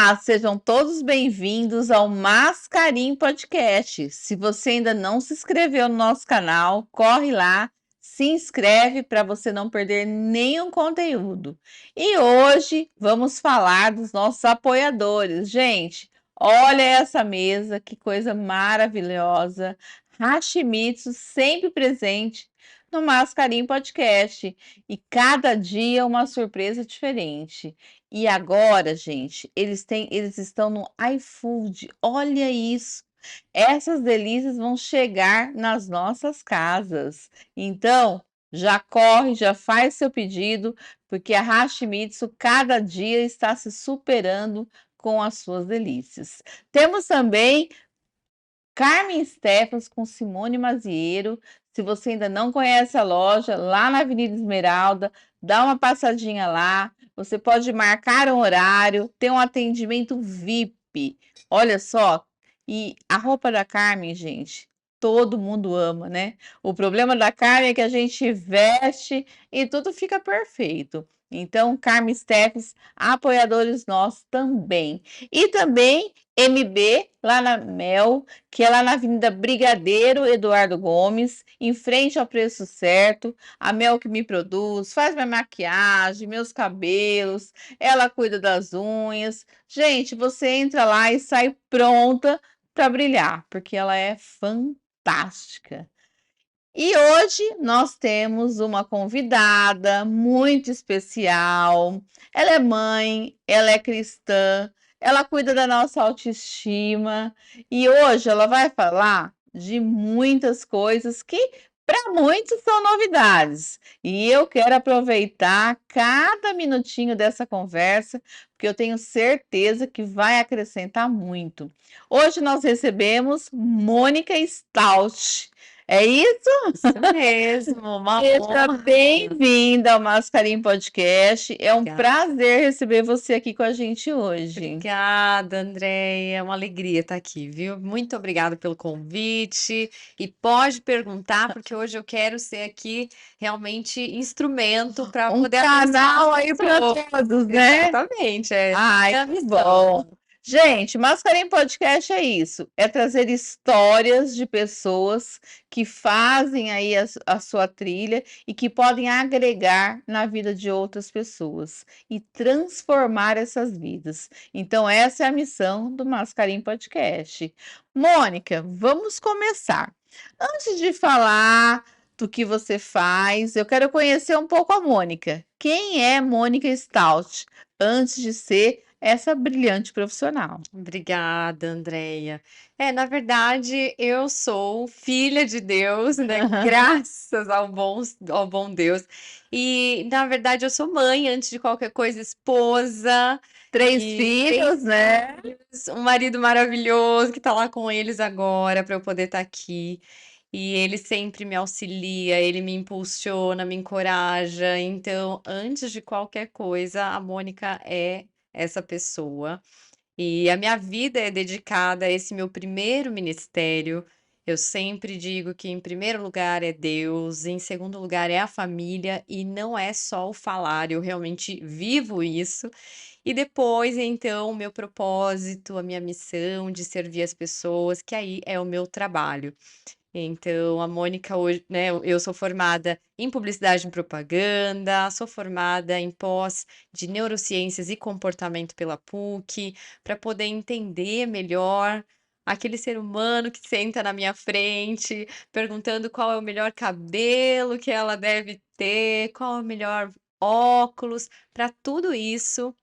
Olá, sejam todos bem-vindos ao Mascarim Podcast. Se você ainda não se inscreveu no nosso canal, corre lá, se inscreve para você não perder nenhum conteúdo. E hoje vamos falar dos nossos apoiadores. Gente, olha essa mesa, que coisa maravilhosa. Hashimitsu sempre presente no Mascarim Podcast. E cada dia uma surpresa diferente. E agora, gente, eles estão no iFood. Olha isso. Essas delícias vão chegar nas nossas casas. Então, já corre, já faz seu pedido, porque a Hashimitsu cada dia está se superando com as suas delícias. Temos também Carmen Stefans com Simone Maziero. Se você ainda não conhece a loja, lá na Avenida Esmeralda, dá uma passadinha lá. Você pode marcar um horário, tem um atendimento VIP. Olha só, e a roupa da Carmen, gente, todo mundo ama, né? O problema da Carmen é que a gente veste e tudo fica perfeito. Então, Carmen Steffes, apoiadores nossos também. E também MB, lá na Mel, que é lá na Avenida Brigadeiro Eduardo Gomes, em frente ao Preço Certo. A Mel que me produz, faz minha maquiagem, meus cabelos, ela cuida das unhas. Gente, você entra lá e sai pronta para brilhar, porque ela é fantástica. E hoje nós temos uma convidada muito especial. Ela é mãe, ela é cristã, ela cuida da nossa autoestima e hoje ela vai falar de muitas coisas que para muitos são novidades. E eu quero aproveitar cada minutinho dessa conversa, porque eu tenho certeza que vai acrescentar muito. Hoje nós recebemos Mônica Stout. É isso? Isso mesmo, uma Seja honra. bem-vinda ao Mascarim Podcast. É um Obrigada, prazer receber você aqui com a gente hoje. obrigada, Andréia. É uma alegria estar aqui, viu? Muito obrigada pelo convite. E pode perguntar, porque hoje eu quero ser aqui realmente instrumento para Um poder abençoar as canal aí para pessoas. todos, né? Exatamente, é Ai, a que missão. bom. Gente, Mascarim Podcast é isso, é trazer histórias de pessoas que fazem aí a sua trilha e que podem agregar na vida de outras pessoas e transformar essas vidas. Então, essa é a missão do Mascarim Podcast. Mônica, vamos começar. Antes de falar do que você faz, eu quero conhecer um pouco a Mônica. Quem é Mônica Stout? Antes de ser essa brilhante profissional. Obrigada, Andréia. Na verdade, eu sou filha de Deus, né? Graças ao bom Deus. E, na verdade, eu sou mãe, antes de qualquer coisa, esposa, Três e três filhos, né? filhos, um marido maravilhoso que tá lá com eles agora para eu poder estar aqui. E ele sempre me auxilia, ele me impulsiona, me encoraja. Então, antes de qualquer coisa, a Mônica é essa pessoa. E a minha vida é dedicada a esse meu primeiro ministério. Eu sempre digo que em primeiro lugar é Deus, em segundo lugar é a família, e não é só o falar, eu realmente vivo isso. E depois, então, o meu propósito, a minha missão de servir as pessoas, que aí é o meu trabalho. Então, a Mônica hoje, né, eu sou formada em publicidade e propaganda, sou formada em pós de neurociências e comportamento pela PUC, para poder entender melhor aquele ser humano que senta na minha frente, perguntando qual é o melhor cabelo que ela deve ter, qual é o melhor óculos, para tudo isso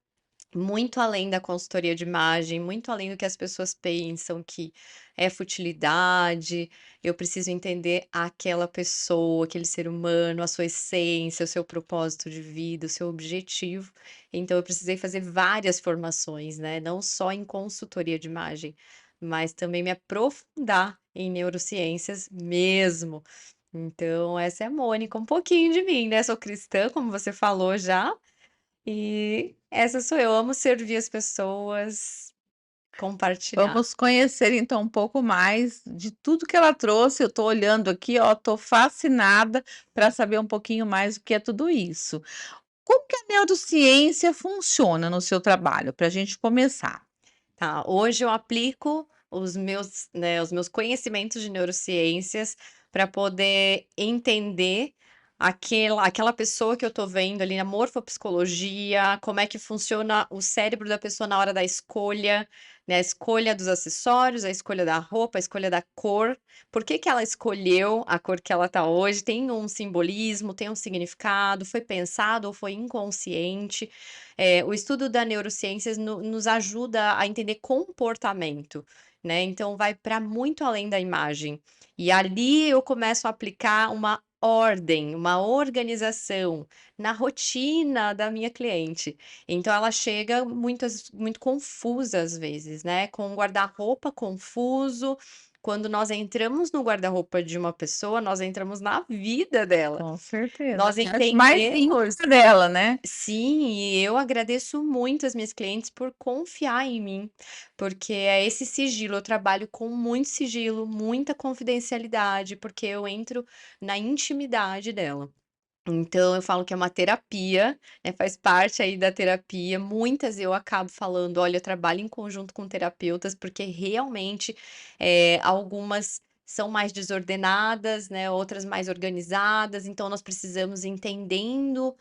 muito além da consultoria de imagem, muito além do que as pessoas pensam que é futilidade, eu preciso entender aquela pessoa, aquele ser humano, a sua essência, o seu propósito de vida, o seu objetivo. Então eu precisei fazer várias formações, né, não só em consultoria de imagem, mas também me aprofundar em neurociências mesmo. Então essa é a Mônica, um pouquinho de mim, né, sou cristã, como você falou já, e essa sou eu, amo servir as pessoas, compartilhar. Vamos conhecer então um pouco mais de tudo que ela trouxe. Eu estou olhando aqui, ó, estou fascinada para saber um pouquinho mais o que é tudo isso. Como que a neurociência funciona no seu trabalho? Para a gente começar. Tá, hoje eu aplico os meus conhecimentos de neurociências para poder entender aquela pessoa que eu tô vendo ali na morfopsicologia, como é que funciona o cérebro da pessoa na hora da escolha, né, a escolha dos acessórios, a escolha da roupa, a escolha da cor. Por que que ela escolheu a cor que ela tá hoje? Tem um simbolismo, tem um significado, foi pensado ou foi inconsciente? O estudo da neurociências nos ajuda a entender comportamento, né, então vai para muito além da imagem. E ali eu começo a aplicar uma ordem, uma organização na rotina da minha cliente. Então ela chega muito confusa às vezes, né, com um guarda-roupa confuso. Quando nós entramos no guarda-roupa de uma pessoa, nós entramos na vida dela. Com certeza. Nós A parte mais entendemos. íntima dela, né? Sim, e eu agradeço muito as minhas clientes por confiar em mim, porque é esse sigilo, eu trabalho com muito sigilo, muita confidencialidade, porque eu entro na intimidade dela. Então eu falo que é uma terapia, né, faz parte aí da terapia. Muitas eu acabo falando: "Olha, eu trabalho em conjunto com terapeutas", porque realmente, algumas são mais desordenadas, né, outras mais organizadas, então nós precisamos ir entendendo,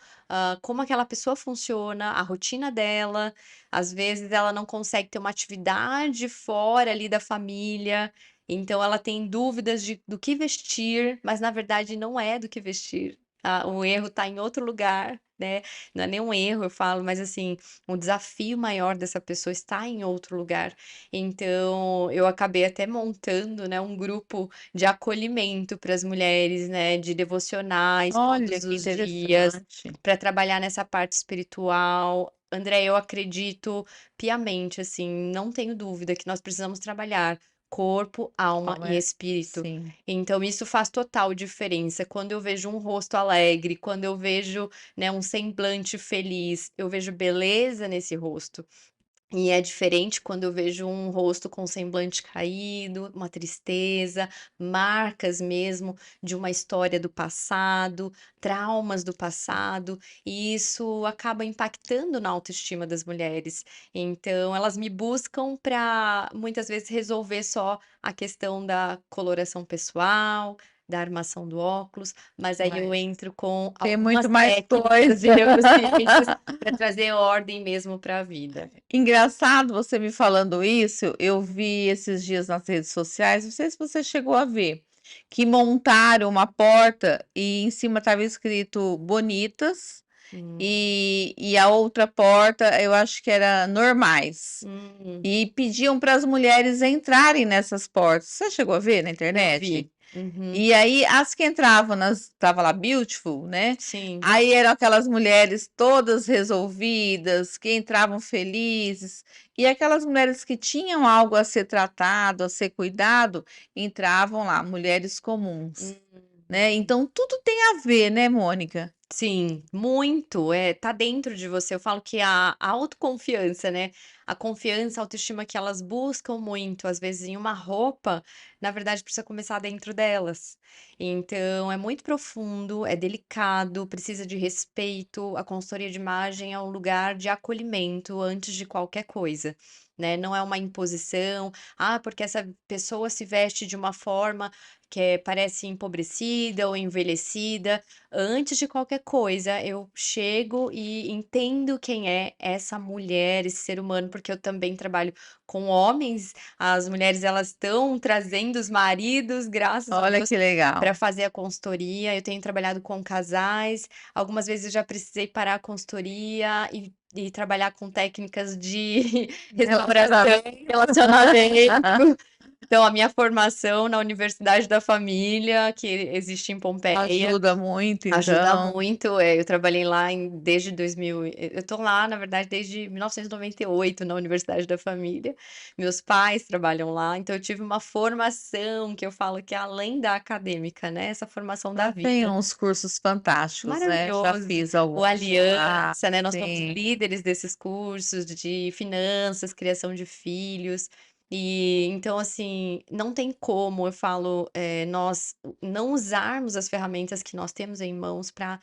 como aquela pessoa funciona, a rotina dela. Às vezes ela não consegue ter uma atividade fora ali da família, então ela tem dúvidas do que vestir, mas na verdade não é do que vestir. O erro está em outro lugar, né, não é nem um erro, eu falo, mas assim, o desafio maior dessa pessoa está em outro lugar. Então, eu acabei até montando, né, um grupo de acolhimento para as mulheres, né, de devocionais Olha todos que os dias, interessante. para trabalhar nessa parte espiritual. André, eu acredito piamente, assim, não tenho dúvida que nós precisamos trabalhar corpo, alma Como e é? espírito. Sim. Então isso faz total diferença. Quando eu vejo um rosto alegre, quando eu vejo, né, um semblante feliz, eu vejo beleza nesse rosto. E é diferente quando eu vejo um rosto com semblante caído, uma tristeza, marcas mesmo de uma história do passado, traumas do passado, e isso acaba impactando na autoestima das mulheres. Então, elas me buscam para muitas vezes resolver só a questão da coloração pessoal, da armação do óculos, mas aí eu Mas entro com tem algumas muito mais técnicas coisa. de neurociências para trazer ordem mesmo para a vida. Engraçado você me falando isso, eu vi esses dias nas redes sociais, não sei se você chegou a ver, que montaram uma porta e em cima estava escrito "bonitas" Hum, e a outra porta eu acho que era "normais", hum, e pediam para as mulheres entrarem nessas portas. Você chegou a ver na eu internet? vi. Uhum, E aí as que entravam estava lá beautiful, né, sim. aí eram aquelas mulheres todas resolvidas, que entravam felizes, e aquelas mulheres que tinham algo a ser tratado, a ser cuidado, entravam lá, mulheres comuns, Uhum. né, então tudo tem a ver, né, Mônica? Sim, muito, tá dentro de você. Eu falo que a autoconfiança, né, a confiança, a autoestima que elas buscam muito, às vezes em uma roupa, na verdade precisa começar dentro delas. Então é muito profundo, é delicado, precisa de respeito. A consultoria de imagem é um lugar de acolhimento antes de qualquer coisa, né, não é uma imposição. "Ah, porque essa pessoa se veste de uma forma que parece empobrecida ou envelhecida". Antes de qualquer coisa, eu chego e entendo quem é essa mulher, esse ser humano, porque eu também trabalho com homens. As mulheres, elas estão trazendo os maridos, graças a Olha Deus, que legal. para fazer a consultoria. Eu tenho trabalhado com casais. Algumas vezes eu já precisei parar a consultoria e trabalhar com técnicas de restauração, Relacionamento. relacionamento. Então, a minha formação na Universidade da Família, que existe em Pompeia, Ajuda muito ajuda então. muito. Eu trabalhei lá desde 2000, eu tô lá, na verdade, desde 1998 na Universidade da Família. Meus pais trabalham lá, então eu tive uma formação que eu falo que é além da acadêmica, né, essa formação da Lá tem vida. uns cursos fantásticos, né, já Maravilhoso. fiz O alguns lá, Aliança, né, nós somos sim. líderes desses cursos de finanças, criação de filhos. E então, assim, não tem como, eu falo, nós não usarmos as ferramentas que nós temos em mãos para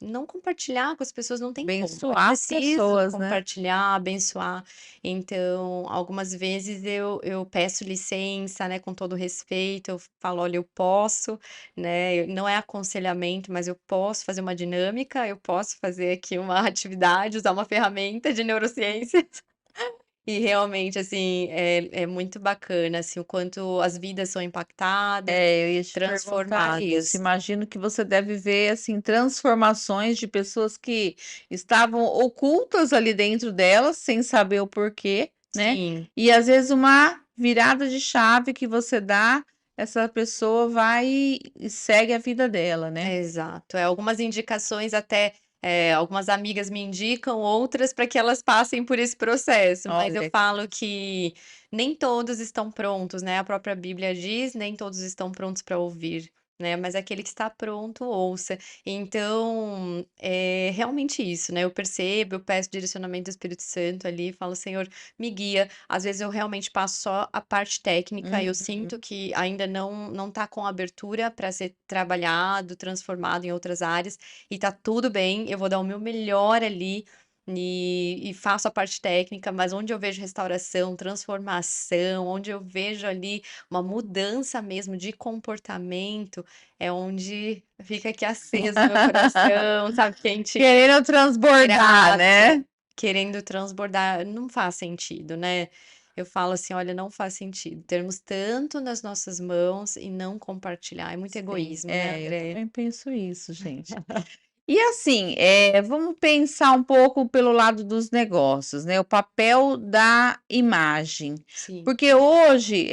não compartilhar com as pessoas, não tem como. Eu Abençoar as preciso pessoas, né? compartilhar, abençoar. Então, algumas vezes eu peço licença, né, com todo respeito, eu falo: "Olha, eu posso", né, não é aconselhamento, mas eu posso fazer uma dinâmica, eu posso fazer aqui uma atividade, usar uma ferramenta de neurociências. E realmente, assim, é muito bacana, assim, o quanto as vidas são impactadas, É, eu ia te perguntar isso. transformadas. Imagino que você deve ver, assim, transformações de pessoas que estavam ocultas ali dentro delas, sem saber o porquê, né? Sim. E às vezes uma virada de chave que você dá, essa pessoa vai e segue a vida dela, né? Exato. Algumas indicações até, algumas amigas me indicam, outras para que elas passem por esse processo, mas eu Olha, falo que nem todos estão prontos, né, a própria Bíblia diz: "Nem todos estão prontos para ouvir", né, mas aquele que está pronto, ouça. Então, é realmente isso, né, eu percebo, eu peço direcionamento do Espírito Santo ali, falo: "Senhor, me guia". Às vezes eu realmente passo só a parte técnica e eu uhum. sinto que ainda não tá com abertura para ser trabalhado, transformado em outras áreas, e tá tudo bem, eu vou dar o meu melhor ali, e faço a parte técnica, mas onde eu vejo restauração, transformação, onde eu vejo ali uma mudança mesmo de comportamento, é onde fica aqui aceso o meu coração, sabe, quente, Querendo transbordar, grato, né? querendo transbordar, não faz sentido, né. Eu falo assim: "Olha, não faz sentido termos tanto nas nossas mãos e não compartilhar", é muito Sim, egoísmo, né, é, eu Andréia? também penso isso, gente. E assim, vamos pensar um pouco pelo lado dos negócios, né, o papel da imagem. Sim. Porque hoje,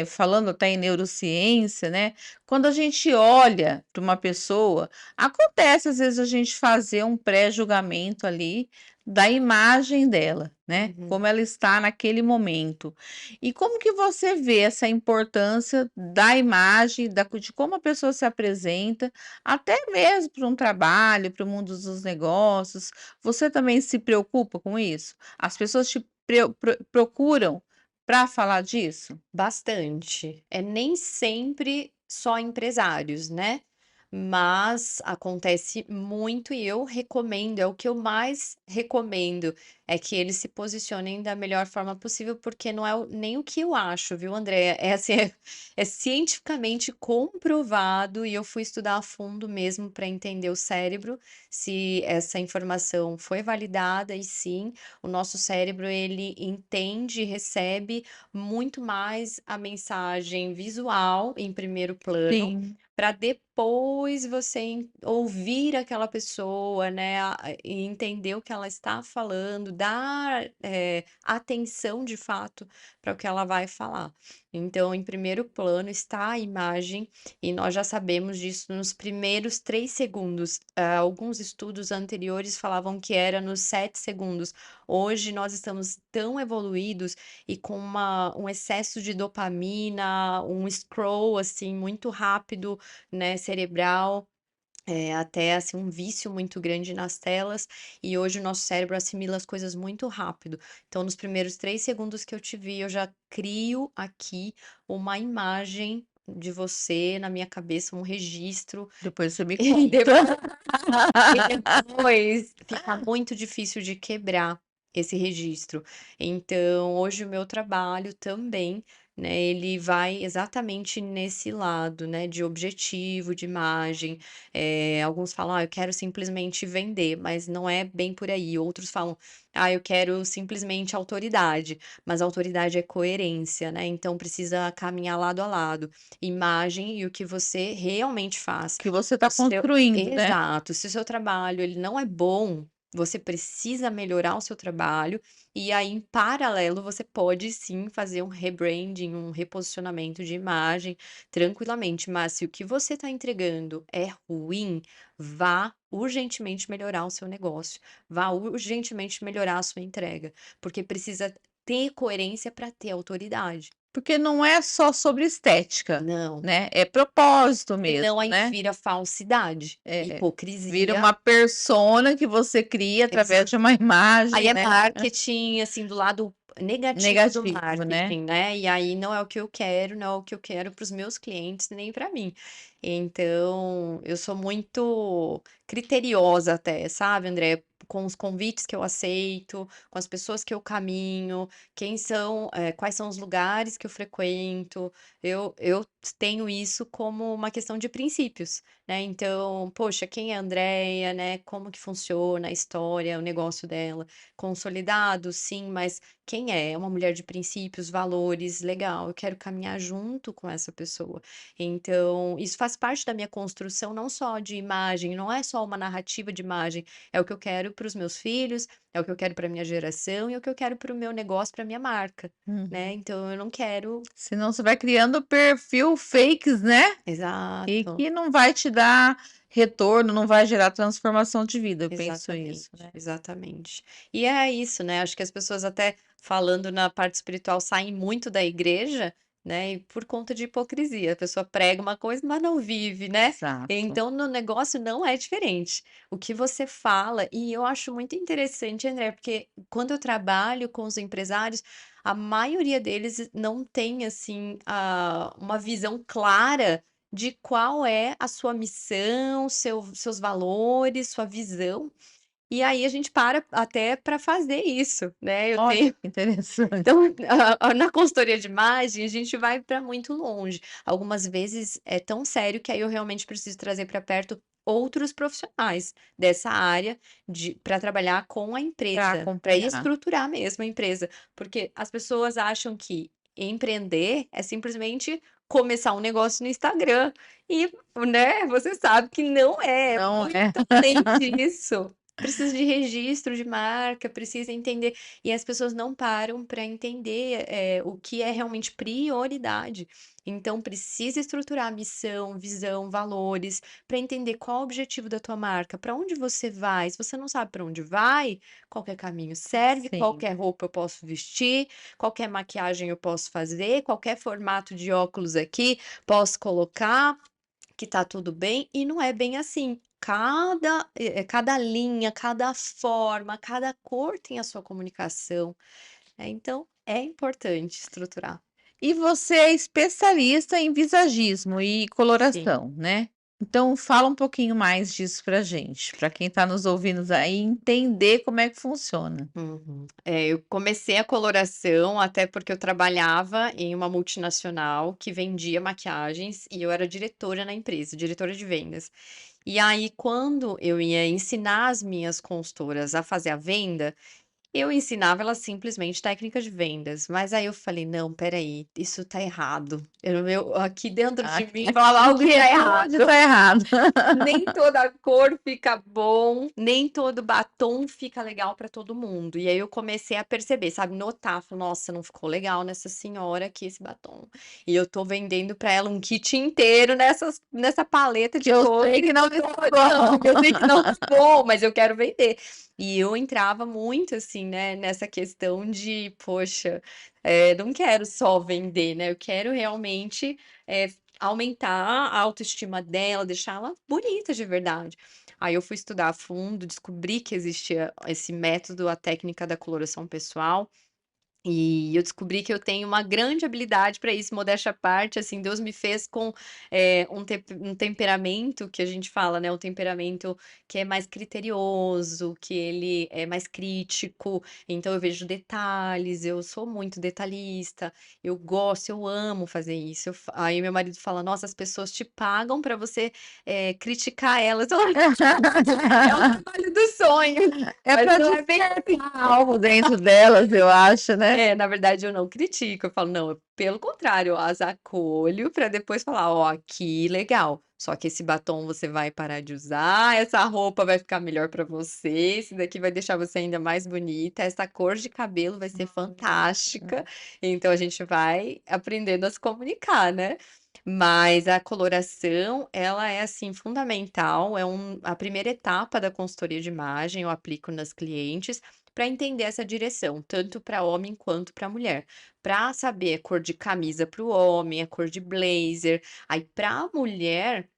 falando até em neurociência, né, quando a gente olha para uma pessoa, acontece às vezes a gente fazer um pré-julgamento ali da imagem dela, né, Uhum. como ela está naquele momento. E como que você vê essa importância da imagem, de como a pessoa se apresenta até mesmo para um trabalho, para o mundo dos negócios, você também se preocupa com isso? As pessoas te procuram para falar disso? Bastante. Nem sempre só empresários, né, mas acontece muito e eu recomendo, é o que eu mais recomendo, é que eles se posicionem da melhor forma possível, porque não é nem o que eu acho, viu, Andréia, é assim, é cientificamente comprovado e eu fui estudar a fundo mesmo para entender o cérebro, se essa informação foi validada e sim, o nosso cérebro ele entende e recebe muito mais a mensagem visual em primeiro plano, Sim. para depois você ouvir aquela pessoa, né, e entender o que ela está falando, dar, atenção de fato para o que ela vai falar. Então, em primeiro plano está a imagem, e nós já sabemos disso nos primeiros 3 segundos. Alguns estudos anteriores falavam que era nos 7 segundos. Hoje nós estamos tão evoluídos e com um excesso de dopamina, um scroll, assim, muito rápido, né, cerebral, até, assim, um vício muito grande nas telas, e hoje o nosso cérebro assimila as coisas muito rápido. Então, nos primeiros 3 segundos que eu te vi, eu já crio aqui uma imagem de você na minha cabeça, um registro, Depois você me e conta. depois fica muito difícil de quebrar esse registro. Então, hoje o meu trabalho também, né, ele vai exatamente nesse lado, né, de objetivo, de imagem. Alguns falam: "Ah, eu quero simplesmente vender", mas não é bem por aí. Outros falam: "Ah, eu quero simplesmente autoridade", mas autoridade é coerência, né, então precisa caminhar lado a lado. Imagem e o que você realmente faz. Que você está O seu construindo, né? Exato. Se o seu trabalho ele não é bom, você precisa melhorar o seu trabalho, e aí em paralelo você pode sim fazer um rebranding, um reposicionamento de imagem tranquilamente, mas se o que você está entregando é ruim, vá urgentemente melhorar o seu negócio, vá urgentemente melhorar a sua entrega, porque precisa ter coerência para ter autoridade. Porque não é só sobre estética, Não. né, é propósito Senão mesmo, aí né? vira falsidade, É, vira hipocrisia. uma persona que você cria através Exato. de uma Aí imagem, é né? marketing, assim, do lado, negativo do negativo, né? marketing, né, e aí não é o que eu quero, não é o que eu quero para os meus clientes, nem para mim. Então, eu sou muito criteriosa até, sabe, André, com os convites que eu aceito, com as pessoas que eu caminho, quais são os lugares que eu frequento, eu tenho isso como uma questão de princípios, né, então, poxa, quem é a Andréia, né, como que funciona a história, o negócio dela, consolidado, sim, mas quem é? É uma mulher de princípios, valores, legal, eu quero caminhar junto com essa pessoa. Então, isso faz parte da minha construção, não só de imagem, não é só uma narrativa de imagem, é o que eu quero para os meus filhos, é o que eu quero para minha geração e é o que eu quero para o meu negócio, para minha marca, né? Uhum. Então, eu não quero. Senão você vai criando perfil fakes, né? E Exato. que não vai te dar retorno, não vai gerar transformação de vida. Eu penso isso, Exatamente, né? exatamente. E é isso, né, acho que as pessoas até falando na parte espiritual saem muito da igreja, né, e por conta de hipocrisia, a pessoa prega uma coisa, mas não vive, né. Exato. Então no negócio não é diferente. O que você fala e eu acho muito interessante, André, porque quando eu trabalho com os empresários, a maioria deles não tem, assim, uma visão clara de qual é a sua missão, seus valores, sua visão. E aí a gente para até para fazer isso, né. Eu Olha tenho que interessante. então, na consultoria de imagem, a gente vai para muito longe. Algumas vezes é tão sério que aí eu realmente preciso trazer para perto outros profissionais dessa área para trabalhar com a Para empresa, para acompanhar. estruturar mesmo a empresa. Porque as pessoas acham que empreender é simplesmente começar um negócio no Instagram e, né, você sabe que não é, Não muito é. além disso. Precisa de registro de marca, precisa entender e as pessoas não param para entender, o que é realmente prioridade. Então precisa estruturar missão, visão, valores, para entender qual o objetivo da tua marca, para onde você vai. Se você não sabe para onde vai, qualquer caminho serve, Sim. qualquer roupa eu posso vestir, qualquer maquiagem eu posso fazer, qualquer formato de óculos aqui posso colocar, que tá tudo bem, e não é bem assim. Cada linha, cada forma, cada cor tem a sua comunicação, né, então é importante estruturar. E você é especialista em visagismo e Sim. coloração, né? Então fala um pouquinho mais disso pra gente, para quem está nos ouvindo aí entender como é que funciona. Uhum. Eu comecei a coloração, até porque eu trabalhava em uma multinacional que vendia maquiagens e eu era diretora na empresa, diretora de vendas. E aí, quando eu ia ensinar as minhas consultoras a fazer a venda, eu ensinava elas simplesmente técnicas de vendas, mas aí eu falei: "Não, espera aí, isso tá errado". Eu aqui dentro de mim falava algo que tá Aqui tudo errado. tá errado. Nem toda cor fica bom, nem todo batom fica legal para todo mundo. E aí eu comecei a perceber, sabe, notar, falei: "Nossa, não ficou legal nessa senhora aqui esse batom". E eu tô vendendo para ela um kit inteiro nessa paleta Que de eu sei cores que que não eu tô ficou olhando, bom. eu sei que não ficou, mas eu quero vender. E eu entrava muito, assim, né, nessa questão de: "Poxa, não quero só vender, né, eu quero realmente, eh, aumentar a autoestima dela, deixar ela bonita de verdade". Aí eu fui estudar a fundo, descobri que existia esse método, a técnica da coloração pessoal, e eu descobri que eu tenho uma grande habilidade para isso, modéstia à parte, assim, Deus me fez com, um temperamento que a gente fala, né, um temperamento que é mais criterioso, que ele é mais crítico, então eu vejo detalhes, eu sou muito detalhista, eu gosto, eu amo fazer isso. Aí meu marido fala: "Nossa, as pessoas te pagam para você, criticar elas". É o trabalho dos sonhos, É mas para não é bem assim. despertar algo dentro delas, eu acho, né? É, na verdade eu não critico, eu falo: "Não, pelo contrário, eu as acolho para depois falar: Ó, que legal, só que esse batom você vai parar de usar, essa roupa vai ficar melhor para você, esse daqui vai deixar você ainda mais bonita, essa cor de cabelo vai ser fantástica". Então a gente vai aprendendo a se comunicar, né. Mas a coloração, ela é, assim, fundamental, a primeira etapa da consultoria de imagem, eu aplico nas clientes, para entender essa direção, tanto para homem quanto para mulher. Para saber a cor de camisa para o homem, a cor de blazer. Aí para a mulher,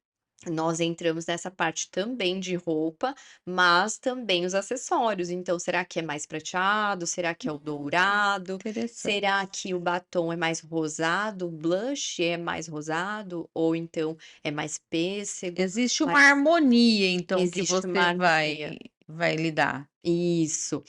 nós entramos nessa parte também de roupa, mas também os acessórios. Então, será que é mais prateado? Será que é o dourado? Interessante. Será que o batom é mais rosado? O blush é mais rosado? Ou então é mais pêssego? Existe uma Mas harmonia, então, que existe uma você harmonia. vai lidar. Isso.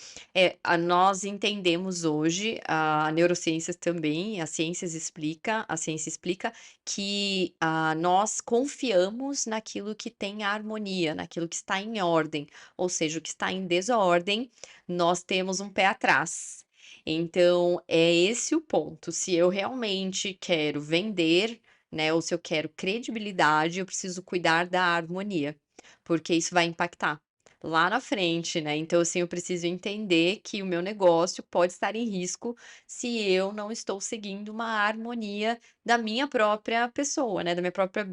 Nós entendemos hoje, a neurociências também, a ciência explica que, nós confiamos naquilo que tem harmonia, naquilo que está em ordem, ou seja, o que está em desordem, nós temos um pé atrás. Então, é esse o ponto, se eu realmente quero vender, né, ou se eu quero credibilidade, eu preciso cuidar da harmonia, porque isso vai impactar lá na frente, né. Então, assim, eu preciso entender que o meu negócio pode estar em risco se eu não estou seguindo uma harmonia da minha própria pessoa, né, da minha própria,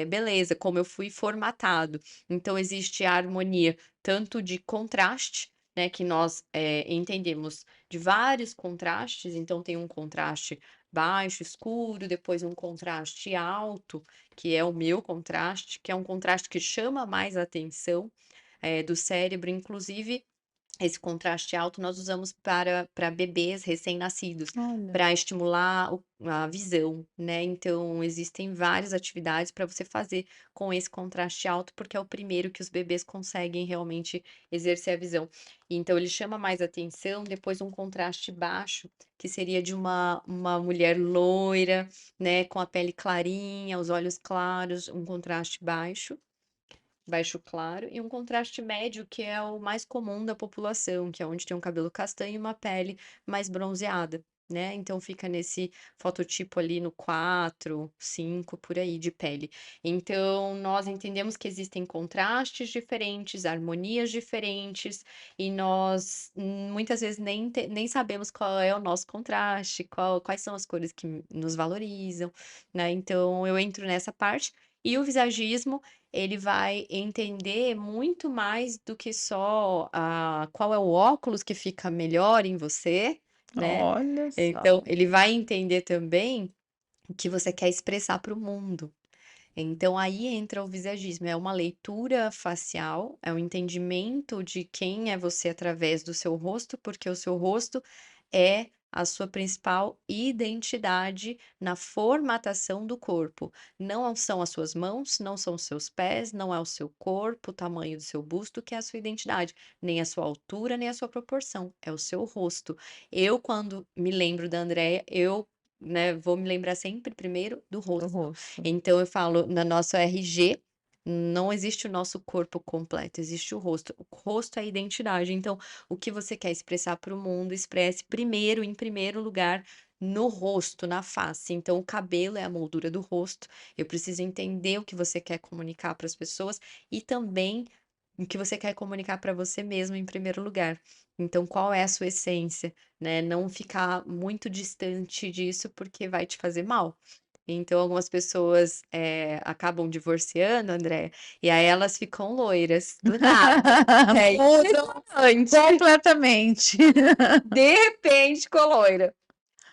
beleza, como eu fui formatado. Então existe a harmonia tanto de contraste, né, que nós, entendemos de vários contrastes, então tem um contraste baixo, escuro, depois um contraste alto, que é o meu contraste, que é um contraste que chama mais atenção do cérebro, inclusive esse contraste alto nós usamos para bebês recém-nascidos, Olha. para estimular a visão, né. Então existem várias atividades para você fazer com esse contraste alto, porque é o primeiro que os bebês conseguem realmente exercer a visão. Então ele chama mais atenção, depois um contraste baixo, que seria de uma mulher loira, né, com a pele clarinha, os olhos claros, um contraste baixo. Baixo claro e um contraste médio, que é o mais comum da população, que é onde tem um cabelo castanho e uma pele mais bronzeada, né. Então fica nesse fototipo ali no 4, 5 por aí, de pele. Então nós entendemos que existem contrastes diferentes, harmonias diferentes, e nós, muitas vezes nem sabemos qual é o nosso contraste, quais são as cores que nos valorizam, né. Então eu entro nessa parte. E o visagismo, ele vai entender muito mais do que só, qual é o óculos que fica melhor em você, né. Olha só. Então ele vai entender também o que você quer expressar para o mundo. Então aí entra o visagismo, é uma leitura facial, é um entendimento de quem é você através do seu rosto, porque o seu rosto é a sua principal identidade na formatação do corpo. Não são as suas mãos, não são os seus pés, não é o seu corpo, o tamanho do seu busto que é a sua identidade, nem a sua altura, nem a sua proporção, é o seu rosto. Eu, quando me lembro da Andreia, eu, né, vou me lembrar sempre primeiro do Do rosto. rosto. Então eu falo, na nossa RG, não existe o nosso corpo completo, existe o rosto. O rosto é a identidade, então o que você quer expressar para o mundo, expresse primeiro, em primeiro lugar, no rosto, na face. Então o cabelo é a moldura do rosto, eu preciso entender o que você quer comunicar para as pessoas e também o que você quer comunicar para você mesmo em primeiro lugar. Então qual é a sua essência, né, não ficar muito distante disso, porque vai te fazer mal. Então algumas pessoas, acabam divorciando, André, e aí elas ficam loiras, do nada. E aí mudam antes, Completamente. de repente ficou loira.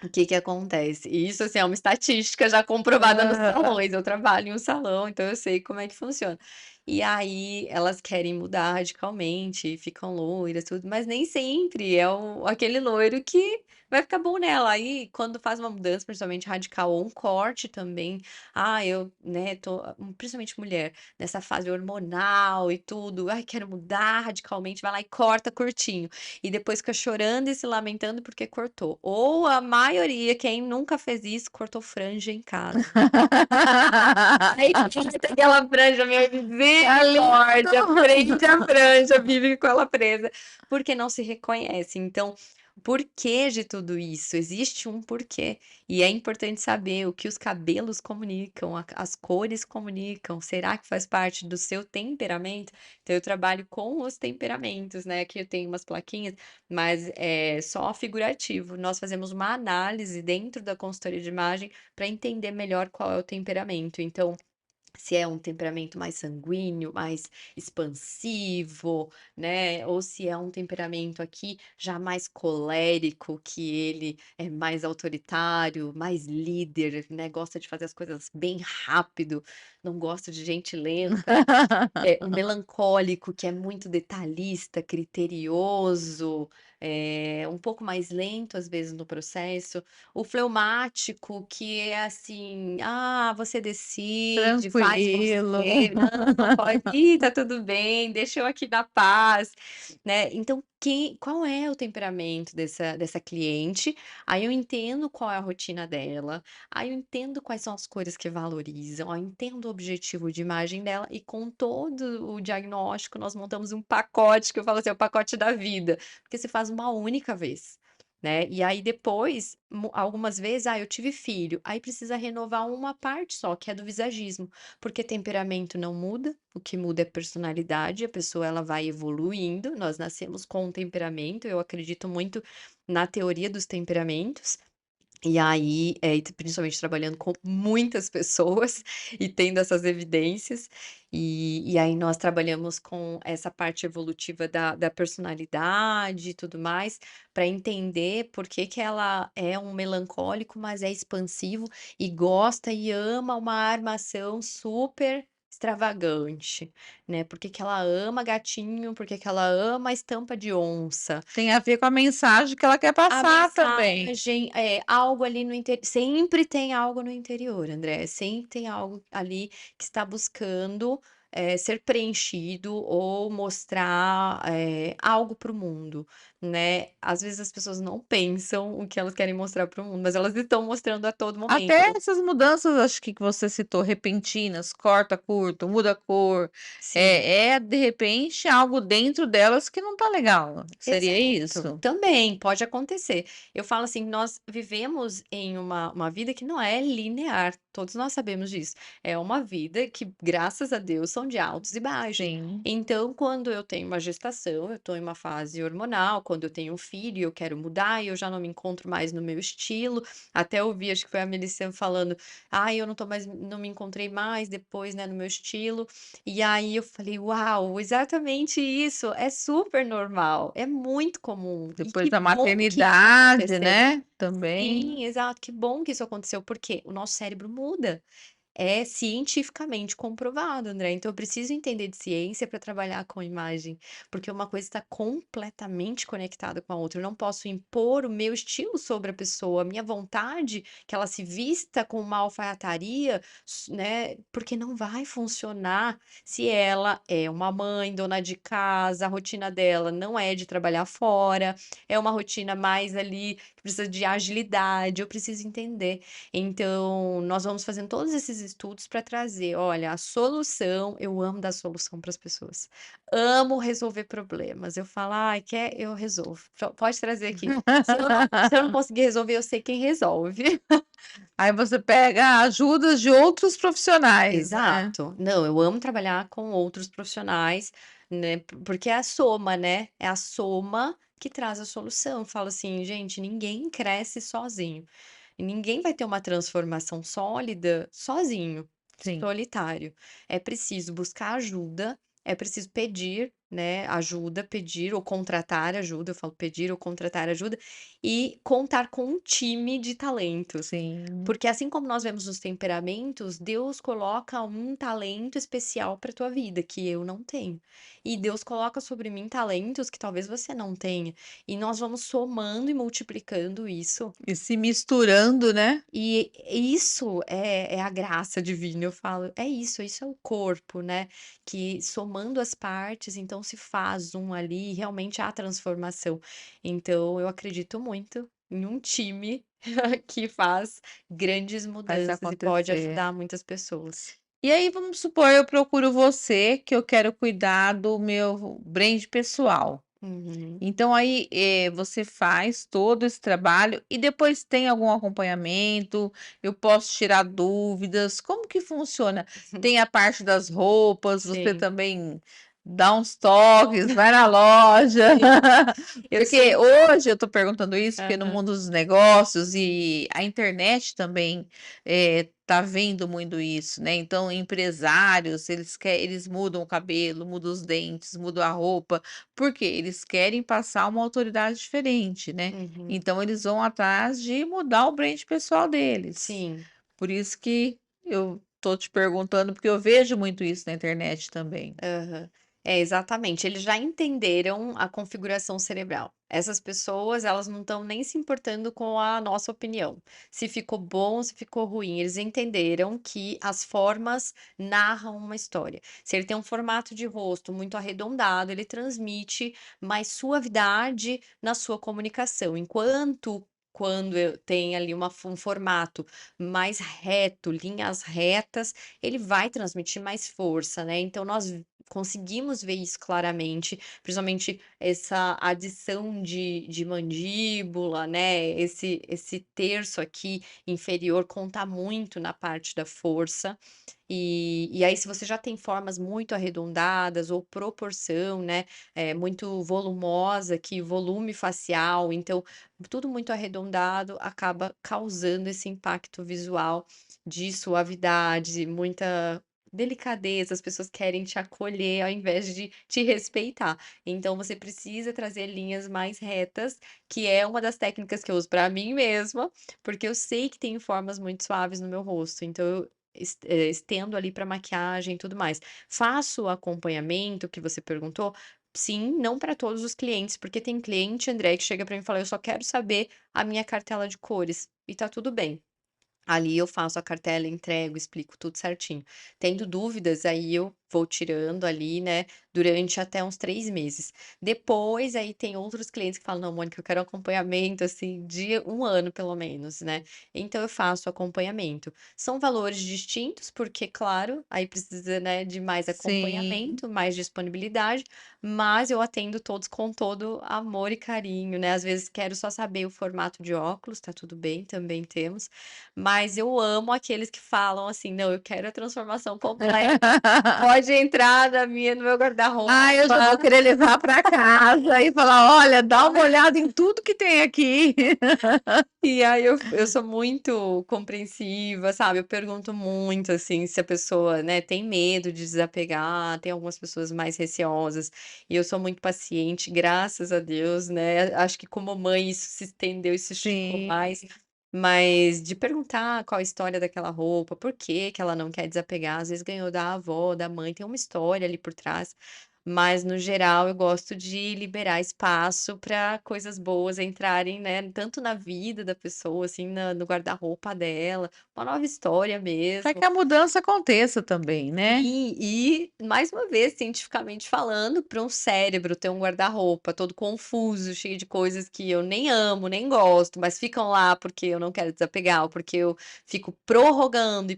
O que que acontece? E isso, assim, é uma estatística já comprovada nos Aham. salões, eu trabalho em um salão, então eu sei como é que funciona. E aí elas querem mudar radicalmente, ficam loiras, tudo, mas nem sempre é aquele loiro que vai ficar bom nela. Aí quando faz uma mudança, principalmente radical, ou um corte também, eu, né, principalmente mulher, nessa fase hormonal e tudo, "Ai, quero mudar radicalmente", vai lá e corta curtinho. E depois fica chorando e se lamentando porque cortou. Ou a maioria, quem nunca fez isso, cortou franja em casa. Aí corta aquela franja, meu, Tá misericórdia, lindo. prende a franja, vive com ela presa, porque não se reconhece. Então, o porquê de tudo isso? Existe um porquê, e é importante saber o que os cabelos comunicam, as cores comunicam. Será que faz parte do seu temperamento? Então eu trabalho com os temperamentos, né, aqui eu tenho umas plaquinhas, mas é só figurativo. Nós fazemos uma análise dentro da consultoria de imagem para entender melhor qual é o temperamento. Então, se é um temperamento mais sanguíneo, mais expansivo, né, ou se é um temperamento aqui já mais colérico, que ele é mais autoritário, mais líder, né, gosta de fazer as coisas bem rápido, não gosta de gente lenta. É, o melancólico, que é muito detalhista, criterioso, um pouco mais lento, às vezes, no processo. O fleumático, que é assim: "Ah, você decide, faz Tranquilo. você. Não, pode ir, tá tudo bem, deixa eu aqui na paz", né. Então qual é o temperamento dessa cliente, aí eu entendo qual é a rotina dela, aí eu entendo quais são as cores que valorizam, eu entendo o objetivo de imagem dela e com todo o diagnóstico nós montamos um pacote que eu falo assim, é o pacote da vida, porque você faz uma única vez, né. E aí depois, algumas vezes, eu tive filho, aí precisa renovar uma parte só, que é do visagismo, porque temperamento não muda, o que muda é personalidade, a pessoa ela vai evoluindo, nós nascemos com um temperamento, eu acredito muito na teoria dos temperamentos, e aí, e principalmente trabalhando com muitas pessoas e tendo essas evidências, e aí nós trabalhamos com essa parte evolutiva da personalidade e tudo mais, para entender por que que ela é um melancólico, mas é expansivo e gosta e ama uma armação super extravagante, né. Por que que ela ama gatinho, por que que ela ama estampa de onça. Tem a ver com a mensagem que ela quer A passar também. mensagem, algo ali no inte sempre tem algo no interior, André, sempre tem algo ali que está buscando, ser preenchido ou mostrar, algo para o mundo, né. Às vezes as pessoas não pensam o que elas querem mostrar para o mundo, mas elas estão mostrando a todo Até momento. essas mudanças, acho que você citou, repentinas, corta curto, muda a cor, Sim. é de repente algo dentro delas que não tá legal, seria Exato, isso? também pode acontecer. Eu falo assim, nós vivemos em uma vida que não é linear, todos nós sabemos disso. É uma vida que, graças a Deus, são de altos e baixos. Sim. Então, quando eu tenho uma gestação, eu estou em uma fase hormonal, quando eu tenho um filho e eu quero mudar e eu já não me encontro mais no meu estilo. Até ouvi, acho que foi a Melissa falando, eu não tô mais, não me encontrei mais depois, né, no meu estilo. E aí eu falei: "Uau, exatamente isso, é super normal, é muito comum, e Depois que da bom que isso maternidade, aconteceu". né, também. Sim, exato, que bom que isso aconteceu, porque o nosso cérebro muda. É cientificamente comprovado, André, então eu preciso entender de ciência para trabalhar com imagem, porque uma coisa está completamente conectada com a outra. Eu não posso impor o meu estilo sobre a pessoa, a minha vontade que ela se vista com uma alfaiataria, né, porque não vai funcionar se ela é uma mãe, dona de casa, a rotina dela não é de trabalhar fora, é uma rotina mais ali que precisa de agilidade, eu preciso entender. Então, nós vamos fazendo todos esses estudos para trazer, olha, a solução, eu amo dar solução para as pessoas. Amo resolver problemas. Eu falo: "Ai, quer? Eu resolvo. Pode trazer aqui". Se eu não conseguir resolver, eu sei quem resolve. Aí você pega ajudas de outros profissionais, né. Exato. Não, eu amo trabalhar com outros profissionais, né, porque é a soma, né, é a soma que traz a solução. Eu falo assim: "Gente, ninguém cresce sozinho, e ninguém vai ter uma transformação sólida sozinho, Sim. solitário. É preciso buscar ajuda, é preciso pedir, né, ajuda, pedir ou contratar ajuda", eu falo pedir ou contratar ajuda, e contar com um time de talentos. Sim. Porque assim como nós vemos os temperamentos, Deus coloca um talento especial para tua vida, que eu não tenho. E Deus coloca sobre mim talentos que talvez você não tenha. E nós vamos somando e multiplicando isso. E se misturando, né. E isso é a graça divina, eu falo, isso é o corpo, né, que somando as partes, então se faz um ali, e realmente há transformação. Então eu acredito muito em um time que faz grandes Faz mudanças e pode acontecer. ajudar muitas pessoas. E aí, vamos supor, eu procuro você, que eu quero cuidar do meu brand pessoal. Uhum. Então aí, você faz todo esse trabalho e depois tem algum acompanhamento? Eu posso tirar dúvidas? Como que funciona? Tem a parte das roupas, você Sim. também dá uns toques, vai na loja. Eu Porque sou. hoje eu tô perguntando isso, porque no Aham. mundo dos negócios e a internet também tá vendo muito isso, né? Então, empresários, eles mudam o cabelo, mudam os dentes, mudam a roupa, porque eles querem passar uma autoridade diferente, né? Uhum. Então, eles vão atrás de mudar o brand pessoal deles. Sim. Por isso que eu tô te perguntando, porque eu vejo muito isso na internet também. Aham. É, exatamente. Eles já entenderam a configuração cerebral. Essas pessoas, elas não estão nem se importando com a nossa opinião. Se ficou bom, se ficou ruim. Eles entenderam que as formas narram uma história. Se ele tem um formato de rosto muito arredondado, ele transmite mais suavidade na sua comunicação. Enquanto quando tem ali um formato mais reto, linhas retas, ele vai transmitir mais força, né? Então, nós conseguimos ver isso claramente, principalmente essa adição de mandíbula, né, esse terço aqui inferior conta muito na parte da força, e aí se você já tem formas muito arredondadas ou proporção, né, muito volumosa, que volume facial, então tudo muito arredondado acaba causando esse impacto visual de suavidade, muita delicadeza, as pessoas querem te acolher ao invés de te respeitar. Então você precisa trazer linhas mais retas, que é uma das técnicas que eu uso para mim mesma, porque eu sei que tem formas muito suaves no meu rosto, então eu estendo ali para maquiagem e tudo mais. Faço o acompanhamento que você perguntou? Sim, não para todos os clientes, porque tem cliente, André, que chega para mim e fala: "Eu só quero saber a minha cartela de cores", e tá tudo bem. Ali eu faço a cartela, entrego, explico tudo certinho. Tendo dúvidas, aí eu vou tirando ali, né, durante até uns 3 meses. Depois, aí tem outros clientes que falam: "Não, Mônica, eu quero acompanhamento, assim, de 1 ano pelo menos", né. Então eu faço acompanhamento. São valores distintos, porque claro, aí precisa, né, de mais Sim. acompanhamento, mais disponibilidade, mas eu atendo todos com todo amor e carinho, né. Às vezes quero só saber o formato de óculos, tá tudo bem, também temos. Mas eu amo aqueles que falam assim: "Não, eu quero a transformação completa, pode entrar no meu guarda-roupa". Ah, eu já vou querer levar para casa e falar: "Olha, dá uma olhada em tudo que tem aqui". E aí eu sou muito compreensiva, sabe, eu pergunto muito, assim, se a pessoa, né, tem medo de desapegar, tem algumas pessoas mais receosas, e eu sou muito paciente, graças a Deus, né, acho que como mãe isso se estendeu e se esticou Sim. mais, mas de perguntar qual a história daquela roupa, por que que ela não quer desapegar, às vezes ganhou da avó, da mãe, tem uma história ali por trás, mas no geral eu gosto de liberar espaço para coisas boas entrarem, né, tanto na vida da pessoa, assim, na no guarda-roupa dela, uma nova história Para que mesmo. a mudança aconteça também, né. Sim, e mais uma vez, cientificamente falando, para um cérebro ter um guarda-roupa todo confuso, cheio de coisas que eu nem amo, nem gosto, mas ficam lá porque eu não quero desapegar, ou porque eu fico prorrogando e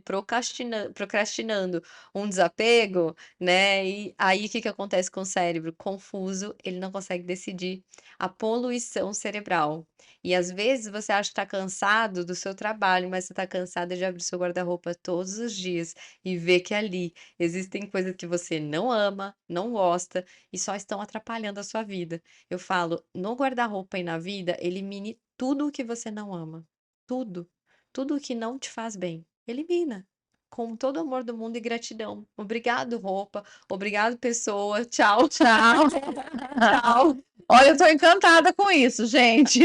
procrastinando um desapego, né? E aí o que que acontece com o cérebro? Confuso, ele não consegue decidir. A poluição cerebral. E às vezes você acha que está cansado do seu trabalho, mas você está cansada de abrir seu guarda-roupa todos os dias e ver que ali existem coisas que você não ama, não gosta e só estão atrapalhando a sua vida. Eu falo, no guarda-roupa e na vida, elimine tudo o que você não ama. Tudo. Tudo o que não te faz bem. Elimina. Com todo o amor do mundo e gratidão. Obrigado, roupa. Obrigado, pessoa. Tchau. Tchau. Tchau. Olha, eu tô encantada com isso, gente.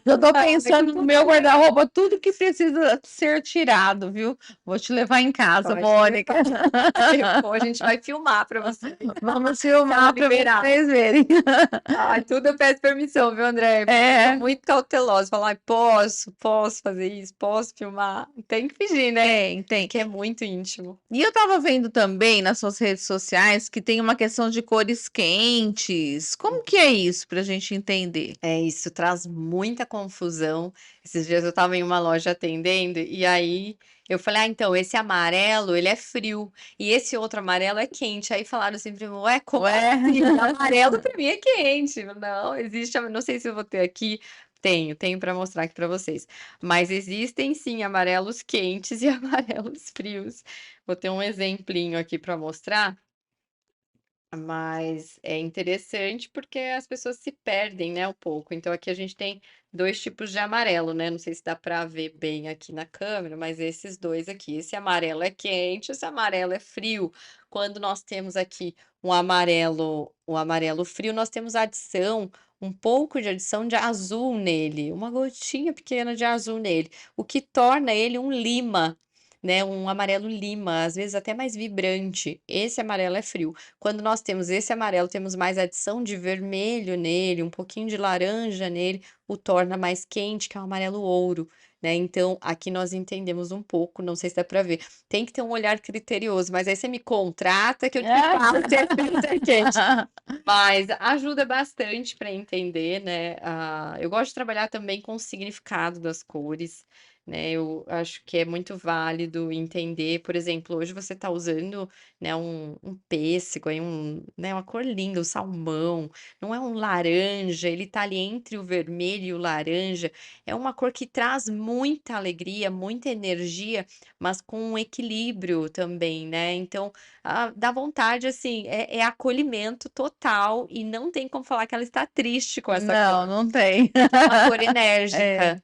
Eu tô Ai, que pensando no bom. meu guarda-roupa, tudo que precisa ser tirado, viu. Vou te levar em casa, Pode Mônica. levar. Bom, a gente vai filmar para você, Vamos se ela filmar para liberar. vocês verem. Ai, tudo eu peço permissão, viu, André? Porque eu sou É, muito cautelosa, falar: "Ai, posso fazer isso? Posso filmar?". Tem que pedir, né, tem. porque é muito íntimo. E eu estava vendo também nas suas redes sociais que tem uma questão de cores quentes. Como que é isso para a gente entender? É, isso traz muita confusão. Esses dias eu estava em uma loja atendendo, e aí eu falei: "Ah, então, esse amarelo, ele é frio, e esse outro amarelo é quente". Aí falaram assim pra mim: "Ué, como Ué? assim? Amarelo pra mim é quente". Eu, não, existe não sei se eu vou ter aqui, tenho para mostrar aqui para vocês. Mas existem sim amarelos quentes e amarelos frios. Vou ter um exemplinho aqui para mostrar. Mas é interessante porque as pessoas se perdem, né, um pouco. Então aqui a gente tem 2 tipos de amarelo, né, não sei se dá para ver bem aqui na câmera, mas esses 2 aqui, esse amarelo é quente, esse amarelo é frio. Quando nós temos aqui um amarelo frio, nós temos adição, um pouco de adição de azul nele, uma gotinha pequena de azul nele, o que torna ele um lima, né, um amarelo lima, às vezes até mais vibrante. Esse amarelo é frio. Quando nós temos esse amarelo, temos mais adição de vermelho nele, um pouquinho de laranja nele, o torna mais quente, que é o amarelo ouro, né. Então, aqui nós entendemos um pouco, não sei se dá para ver. Tem que ter um olhar criterioso, mas aí você me contrata que eu te falo se é frio ou se é quente. Mas ajuda bastante para entender, né, eu gosto de trabalhar também com o significado das cores, né, eu acho que é muito válido entender, por exemplo, hoje você está usando, né, um pêssego aí, né, uma cor linda, um salmão, não é um laranja, ele tá ali entre o vermelho e o laranja, é uma cor que traz muita alegria, muita energia, mas com um equilíbrio também, né, então dá vontade, assim, é acolhimento total e não tem como falar que ela está triste com essa cor, Não, não tem. porque é uma cor É. enérgica,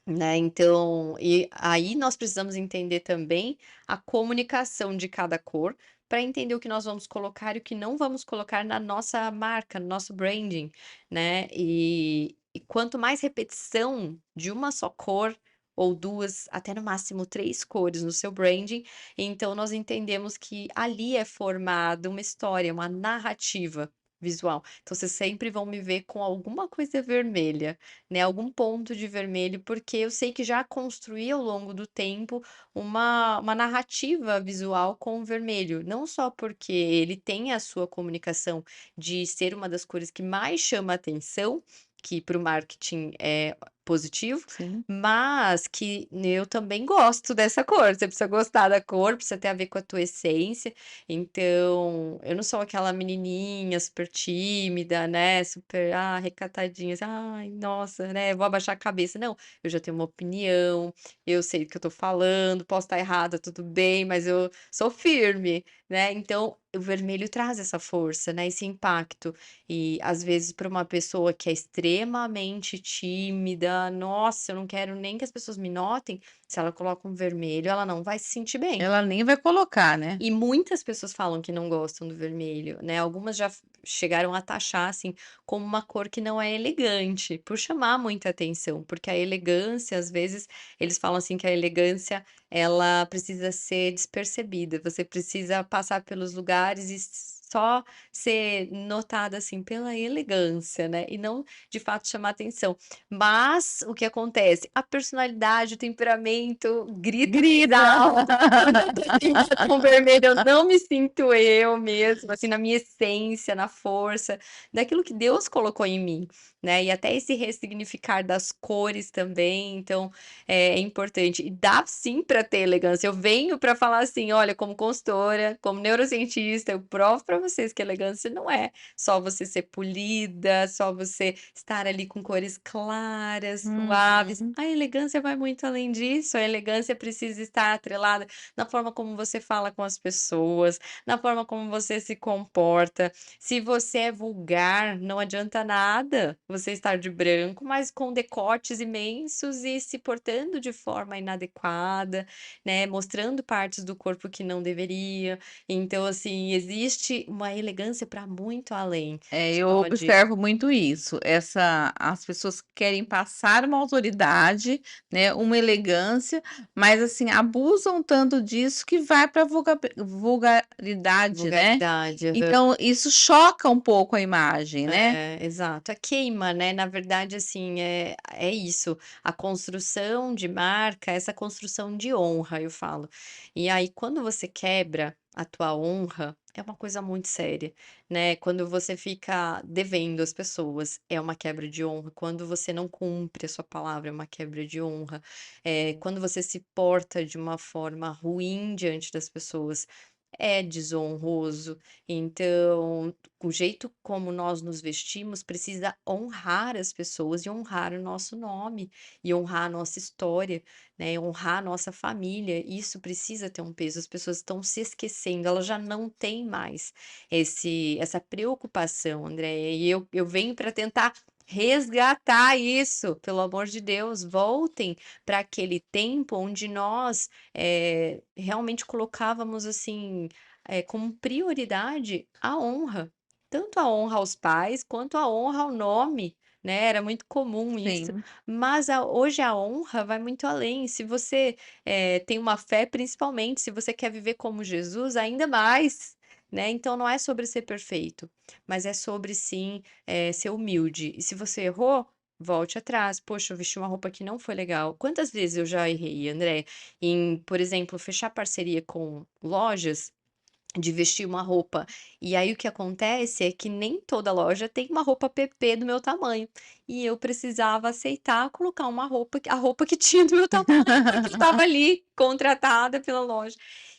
né, então e aí nós precisamos entender também a comunicação de cada cor, para entender o que nós vamos colocar e o que não vamos colocar na nossa marca, no nosso branding, né, e quanto mais repetição de uma só cor, ou 2, até no máximo 3 cores no seu branding, então nós entendemos que ali é formada uma história, uma narrativa visual. Então vocês sempre vão me ver com alguma coisa vermelha, né, algum ponto de vermelho, porque eu sei que já construí ao longo do tempo uma narrativa visual com o vermelho, não só porque ele tem a sua comunicação de ser uma das cores que mais chama atenção, que para o marketing é positivo, Sim. mas que eu também gosto dessa cor, você precisa gostar da cor, precisa ter a ver com a tua essência, então, eu não sou aquela menininha super tímida, né, super, recatadinha, assim: "Ai, nossa, né, vou abaixar a cabeça". Não, eu já tenho uma opinião, eu sei do que eu tô falando, posso estar errada, tudo bem, mas eu sou firme, né. Então, o vermelho traz essa força, né, esse impacto. E, às vezes, para uma pessoa que é extremamente tímida, nossa, eu não quero nem que as pessoas me notem, se ela coloca um vermelho, ela não vai se sentir bem. Ela nem vai colocar, né. E muitas pessoas falam que não gostam do vermelho, né, algumas já chegaram a taxar, assim, como uma cor que não é elegante, por chamar muita atenção, porque a elegância, às vezes, eles falam, assim, que a elegância, ela precisa ser despercebida, você precisa passar pelos lugares e só ser notada, assim, pela elegância, né, e não, de fato, chamar atenção. Mas, o que acontece? A personalidade, o temperamento grita mais Grita. alto. Quando eu tô pintada com vermelho, eu não me sinto eu mesma, assim, na minha essência, na força, daquilo que Deus colocou em mim, né, e até esse ressignificar das cores também, então, é importante. E dá sim para ter elegância, eu venho para falar assim: "Olha, como consultora, como neurocientista, eu provo para vocês que elegância não é só você ser polida, só você estar ali com cores claras, suaves. Uhum. A elegância vai muito além disso, a elegância precisa estar atrelada na forma como você fala com as pessoas, na forma como você se comporta. Se você é vulgar, não adianta nada você estar de branco, mas com decotes imensos e se portando de forma inadequada, né, mostrando partes do corpo que não deveria. Então, assim, existe uma elegância para muito além É, eu só de observo muito isso, as pessoas querem passar uma autoridade, né, uma elegância, mas, assim, abusam tanto disso que vai para vulgaridade, né. vulgaridade. Então isso choca um pouco a imagem, né. É, exato. A queima, né, na verdade, assim, é isso, a construção de marca, essa construção de honra, eu falo. E aí, quando você quebra a tua honra, é uma coisa muito séria, né, quando você fica devendo às pessoas, é uma quebra de honra, quando você não cumpre a sua palavra, é uma quebra de honra, quando você se porta de uma forma ruim diante das pessoas, é desonroso. Então, o jeito como nós nos vestimos precisa honrar as pessoas e honrar o nosso nome, e honrar a nossa história, né, honrar a nossa família. Isso precisa ter um peso. As pessoas estão se esquecendo, elas já não têm mais essa preocupação, Andréia, e eu venho para tentar resgatar isso, pelo amor de Deus. Voltem para aquele tempo onde nós, realmente colocávamos, assim, como prioridade a honra, tanto a honra aos pais, quanto a honra ao nome, né, era muito comum isso, Sim, mas hoje a honra vai muito além. Se você, tem uma fé, principalmente, se você quer viver como Jesus, ainda mais, né. Então não é sobre ser perfeito, mas é sobre sim, ser humilde. E se você errou, volte atrás. "Poxa, eu vesti uma roupa que não foi legal". Quantas vezes eu já errei, André, em, por exemplo, fechar parceria com lojas de vestir uma roupa, e aí o que acontece é que nem toda loja tem uma roupa PP do meu tamanho, e eu precisava aceitar colocar uma roupa a roupa que tinha do meu tamanho, porque eu estava ali contratada pela loja.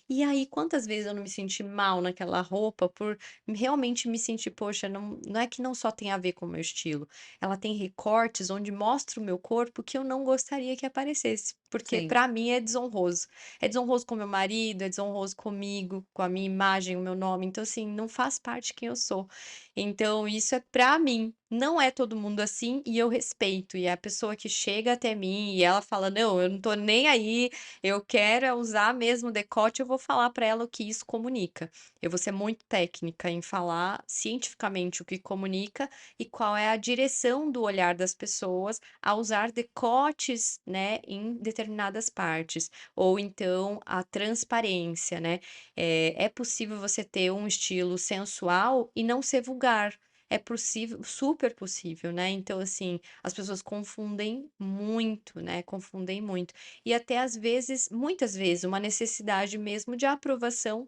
E aí quantas vezes eu não me senti mal naquela roupa por realmente me sentir: "Poxa, não é que não só tem a ver com o meu estilo, ela tem recortes onde mostra o meu corpo que eu não gostaria que aparecesse", porque sim. pra mim é desonroso. É desonroso com meu marido, é desonroso comigo, com a minha imagem, o meu nome, então assim, não faz parte de quem eu sou. Então isso é pra mim, não é todo mundo assim e eu respeito. E a pessoa que chega até mim e ela fala: "Não, eu não tô nem aí, eu quero é usar mesmo decote", eu vou falar pra ela o que isso comunica. Eu vou ser muito técnica em falar cientificamente o que comunica e qual é a direção do olhar das pessoas a usar decotes, né, em determinadas partes. Ou então a transparência, né. É possível você ter um estilo sensual e não ser vulgar. É possível, super possível, né. Então, assim, as pessoas confundem muito, né, confundem muito. E até às vezes, muitas vezes, uma necessidade mesmo de aprovação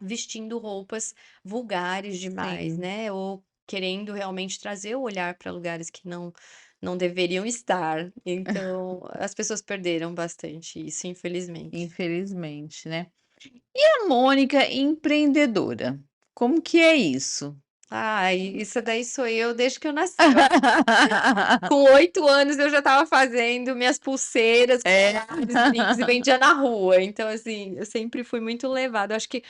vestindo roupas vulgares demais, Sim, né, ou querendo realmente trazer o olhar para lugares que não deveriam estar. Então, as pessoas perderam bastante isso, infelizmente. infelizmente, né. E a Mônica empreendedora, como que é isso? Ai, isso daí sou eu desde que eu nasci. Com 8 anos eu já estava fazendo minhas pulseiras, É. colares, brincos e vendia na rua, então assim, eu sempre fui muito levada. Eu acho que,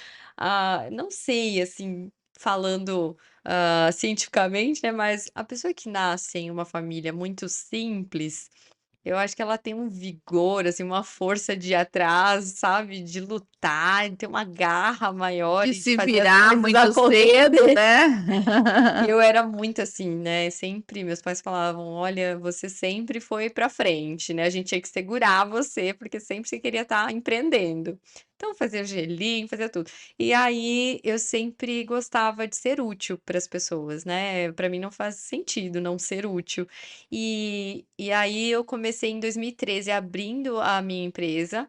não sei, assim, falando, cientificamente, né, mas a pessoa que nasce em uma família muito simples, eu acho que ela tem um vigor, assim, uma força de ir atrás, sabe, de lutar, de ter uma garra maior De e de se fazer as virar coisas muito cedo, acontecer. E né. eu era muito assim, né, sempre meus pais falavam: "Olha, você sempre foi pra frente, né, a gente tinha que segurar você, porque sempre você queria estar empreendendo". Então fazia gelinho, fazia tudo. E aí eu sempre gostava de ser útil para as pessoas, né, pra mim não faz sentido não ser útil. E aí eu comecei em 2013 abrindo a minha empresa,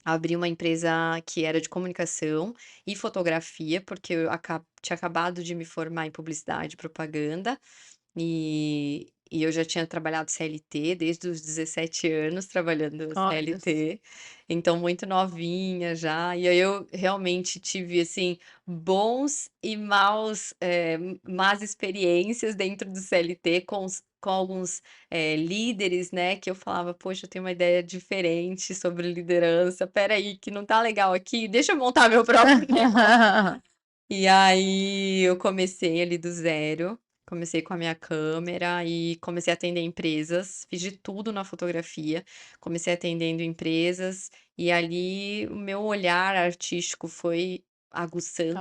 abri uma empresa que era de comunicação e fotografia, porque eu tinha acabado de me formar em publicidade e propaganda, e eu já tinha trabalhado CLT desde os 17 anos trabalhando Olha só. CLT, então muito novinha já, e aí eu realmente tive, assim, bons e maus, más experiências dentro do CLT com alguns, líderes, né, que eu falava: "Poxa, eu tenho uma ideia diferente sobre liderança, espera aí que não tá legal aqui, deixa eu montar meu próprio negócio". E aí eu comecei ali do zero, comecei com a minha câmera e comecei a atender empresas, fiz de tudo na fotografia, comecei atendendo empresas e ali o meu olhar artístico foi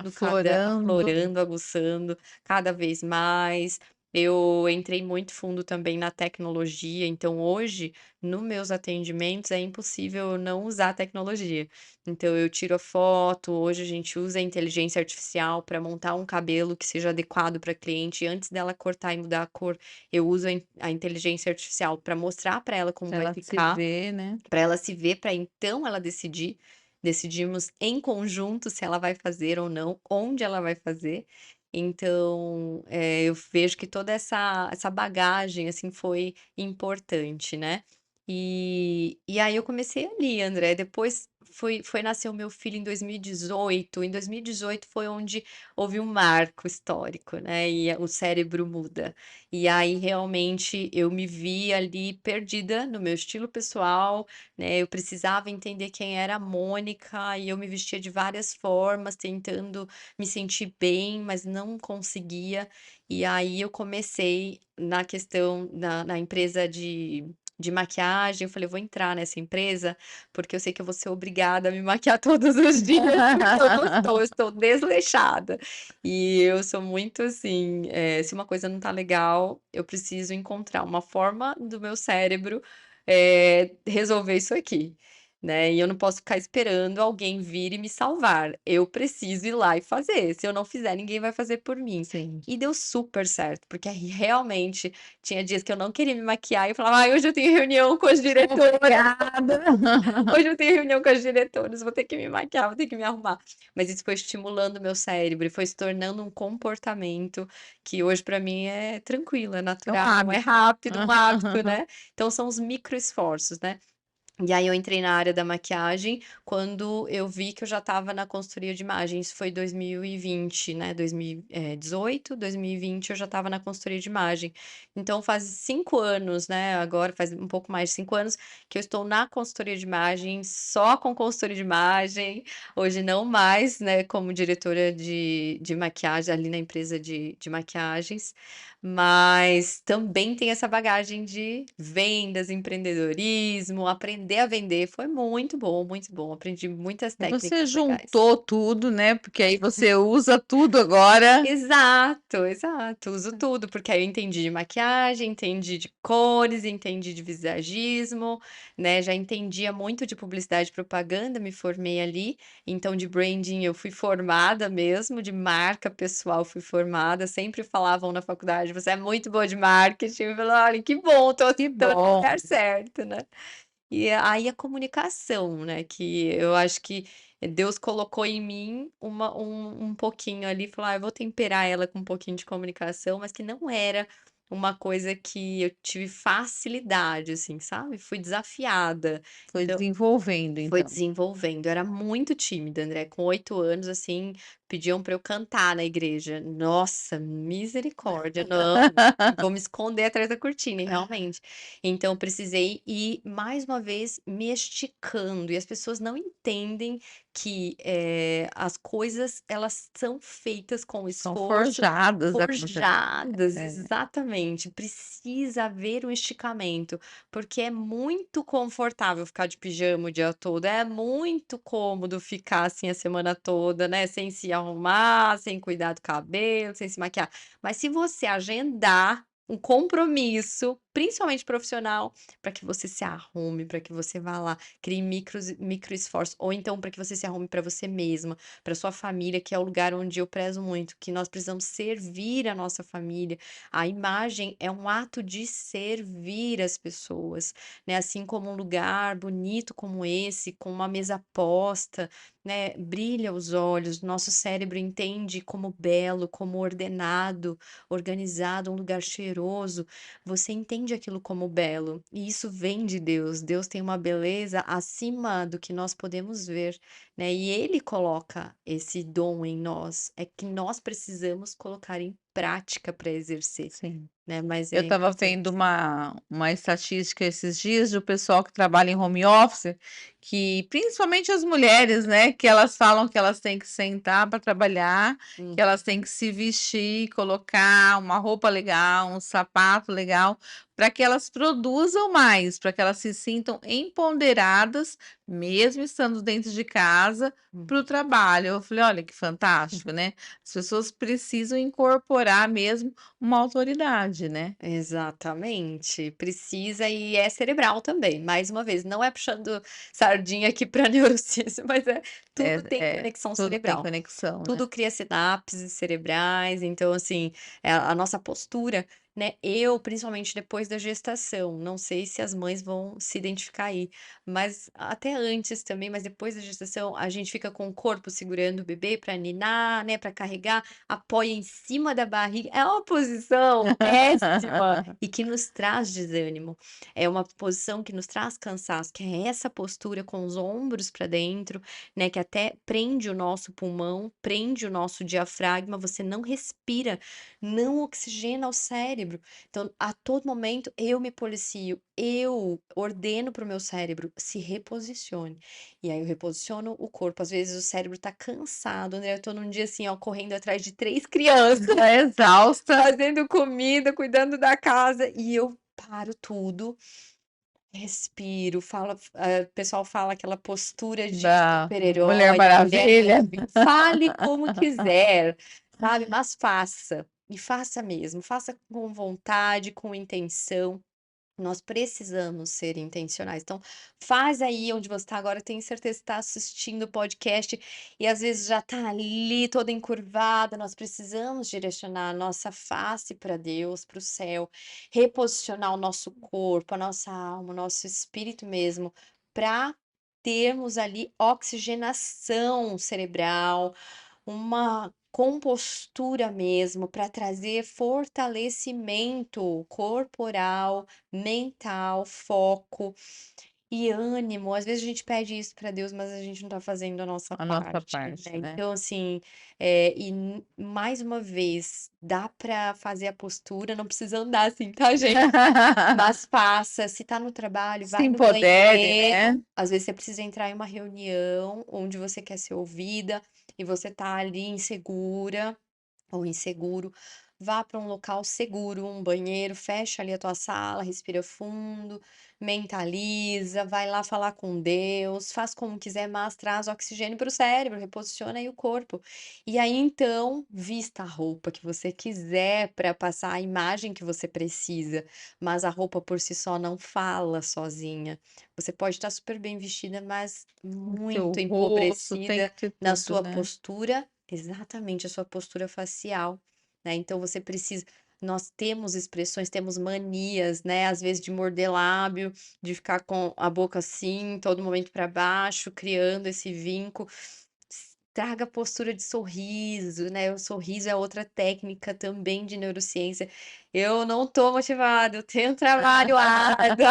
Aflorando. aguçando cada vez mais. Eu entrei muito fundo também na tecnologia, então hoje, nos meus atendimentos, é impossível eu não usar tecnologia. Então eu tiro a foto, hoje a gente usa a inteligência artificial para montar um cabelo que seja adequado para cliente, antes dela cortar e mudar a cor, eu uso a inteligência artificial para mostrar para ela como Pra vai ela se ficar, ver, né. para ela se ver, para então ela decidir. Decidimos em conjunto se ela vai fazer ou não, onde ela vai fazer. Então, eu vejo que toda essa bagagem, assim, foi importante, né. E aí eu comecei ali, André. Depois foi nascer o meu filho em 2018. Em 2018 foi onde houve um marco histórico, né? E o cérebro muda. E aí realmente eu me vi ali perdida no meu estilo pessoal, né? Eu precisava entender quem era a Mônica e eu me vestia de várias formas, tentando me sentir bem, mas não conseguia. E aí eu comecei na questão, na empresa de maquiagem, eu falei: "Eu vou entrar nessa empresa, porque eu sei que eu vou ser obrigada a me maquiar todos os dias, porque eu não estou, eu estou desleixada". E eu sou muito assim, se uma coisa não tá legal, eu preciso encontrar uma forma do meu cérebro, resolver isso aqui, né. E eu não posso ficar esperando alguém vir e me salvar, eu preciso ir lá e fazer, se eu não fizer, ninguém vai fazer por mim. Sim. E deu super certo, porque aí realmente tinha dias que eu não queria me maquiar e eu falava: "Ai, hoje eu tenho reunião com as diretoras, Obrigada. hoje eu tenho reunião com as diretoras, vou ter que me maquiar, vou ter que me arrumar". Mas isso foi estimulando o meu cérebro e foi se tornando um comportamento que hoje pra mim é tranquilo, é É um natural, é hábito. rápido, um hábito, né. Então são os micro esforços, né. E aí eu entrei na área da maquiagem quando eu vi que eu já estava na consultoria de imagem, isso foi 2020, né, 2018, 2020 eu já estava na consultoria de imagem. Então faz 5 anos, né, agora faz um pouco mais de 5 anos que eu estou na consultoria de imagem, só com consultoria de imagem, hoje não mais, né, como diretora de maquiagem ali na empresa de maquiagens, mas também tem essa bagagem de vendas, empreendedorismo, aprender a vender, foi muito bom, aprendi muitas E você técnicas legais. juntou tudo, né, porque aí você usa tudo agora. Exato, exato, uso tudo, porque aí eu entendi de maquiagem, entendi de cores, entendi de visagismo, né, já entendia muito de publicidade e propaganda, me formei ali, então de branding eu fui formada mesmo, de marca pessoal fui formada, sempre falavam na faculdade: "Você é muito boa de marketing", eu falei: "Olha, que bom, Que tô no bom. lugar certo, né". E aí a comunicação, né, que eu acho que Deus colocou em mim um pouquinho ali, falou: "Ah, eu vou temperar ela com um pouquinho de comunicação", mas que não era uma coisa que eu tive facilidade, assim, sabe, fui desafiada. Foi Então desenvolvendo foi então. desenvolvendo. Eu era muito tímida, André, com 8 anos, assim, pediam para eu cantar na igreja. Nossa, misericórdia, não, vou me esconder atrás da cortina, e realmente. Então eu precisei ir, mais uma vez, me esticando, e as pessoas não entendem que, as coisas, elas são feitas com São esforço, forjadas a acontecer. forjadas, É, exatamente. Precisa haver um esticamento. Porque é muito confortável ficar de pijama o dia todo, é muito cômodo ficar assim a semana toda, né, sem se arrumar, sem cuidar do cabelo, sem se maquiar. Mas se você agendar um compromisso, principalmente profissional, para que você se arrume, para que você vá lá, crie micro esforços, ou então para que você se arrume para você mesma, para sua família, que é o lugar onde eu prezo muito, que nós precisamos servir a nossa família. A imagem é um ato de servir as pessoas, né, assim como um lugar bonito como esse, com uma mesa posta, né, brilha os olhos, nosso cérebro entende como belo, como ordenado, organizado, um lugar cheiroso, você entende aquilo como belo, e isso vem de Deus. Deus tem uma beleza acima do que nós podemos ver, né, e Ele coloca esse dom em nós, é que nós precisamos colocar em prática para exercer. sim. Né, mas Eu é estava vendo importante. uma estatística esses dias do pessoal que trabalha em home office, que principalmente as mulheres, né, que elas falam que elas têm que sentar para trabalhar, que Uhum. elas têm que se vestir, colocar uma roupa legal, um sapato legal, para que elas produzam mais, para que elas se sintam empoderadas, mesmo estando dentro de casa, Hum. para o trabalho. Eu falei: "Olha que fantástico, né". As pessoas precisam incorporar mesmo uma autoridade, né. Exatamente, precisa e é cerebral também, mais uma vez, não é puxando sardinha aqui para neurociência, mas tudo tem conexão Tudo tem cerebral. conexão, né. Tudo cria sinapses cerebrais, então assim, a nossa postura. né, eu, principalmente depois da gestação, não sei se as mães vão se identificar aí, mas até antes também, mas depois da gestação, a gente fica com o corpo segurando o bebê para ninar, né, para carregar, apoia em cima da barriga, é uma posição péssima e que nos traz desânimo. É uma posição que nos traz cansaço, que é essa postura com os ombros para dentro, né, que até prende o nosso pulmão, prende o nosso diafragma, você não respira, não oxigena o cérebro. Então, a todo momento eu me policio, eu ordeno para o meu cérebro, se reposicione. E aí eu reposiciono o corpo. Às vezes o cérebro tá cansado, né? Eu tô num dia assim, ó, correndo atrás de 3 crianças, Tá exausta. fazendo comida, cuidando da casa, e eu paro tudo, respiro, fala, o pessoal fala aquela postura de Da Mulher super-herói, da mulher Maravilha. maravilha. Fale como quiser, sabe, mas faça. E faça mesmo, faça com vontade, com intenção. Nós precisamos ser intencionais. Então, faz aí onde você está agora. Eu tenho certeza que está assistindo o podcast e às vezes já está ali toda encurvada. Nós precisamos direcionar a nossa face para Deus, para o céu, reposicionar o nosso corpo, a nossa alma, o nosso espírito mesmo, para termos ali oxigenação cerebral, uma compostura mesmo, para trazer fortalecimento corporal, mental, foco e ânimo. Às vezes a gente pede isso para Deus, mas a gente não está fazendo a nossa A nossa parte, parte, né. né. Então assim, mais uma vez, dá para fazer a postura, não precisa andar assim, tá gente, mas faça. Se tá no trabalho, Se vai no empodere, banheiro. né. Às vezes você precisa entrar em uma reunião onde você quer ser ouvida e você tá ali insegura ou inseguro, vá para um local seguro, um banheiro, fecha ali a tua sala, respira fundo, mentaliza, vai lá falar com Deus, faz como quiser, mas traz oxigênio para o cérebro, reposiciona aí o corpo. E aí então, vista a roupa que você quiser para passar a imagem que você precisa, mas a roupa por si só não fala sozinha. Você pode estar super bem vestida, mas Seu muito rosto tem empobrecida que ter na tudo, sua né. postura. Exatamente, a sua postura facial, né, então você precisa, nós temos expressões, temos manias, né, às vezes de morder lábio, de ficar com a boca assim, todo momento para baixo, criando esse vinco. Traga postura de sorriso, né, o sorriso é outra técnica também de neurociência. Eu não tô motivada, eu tenho trabalho árduo.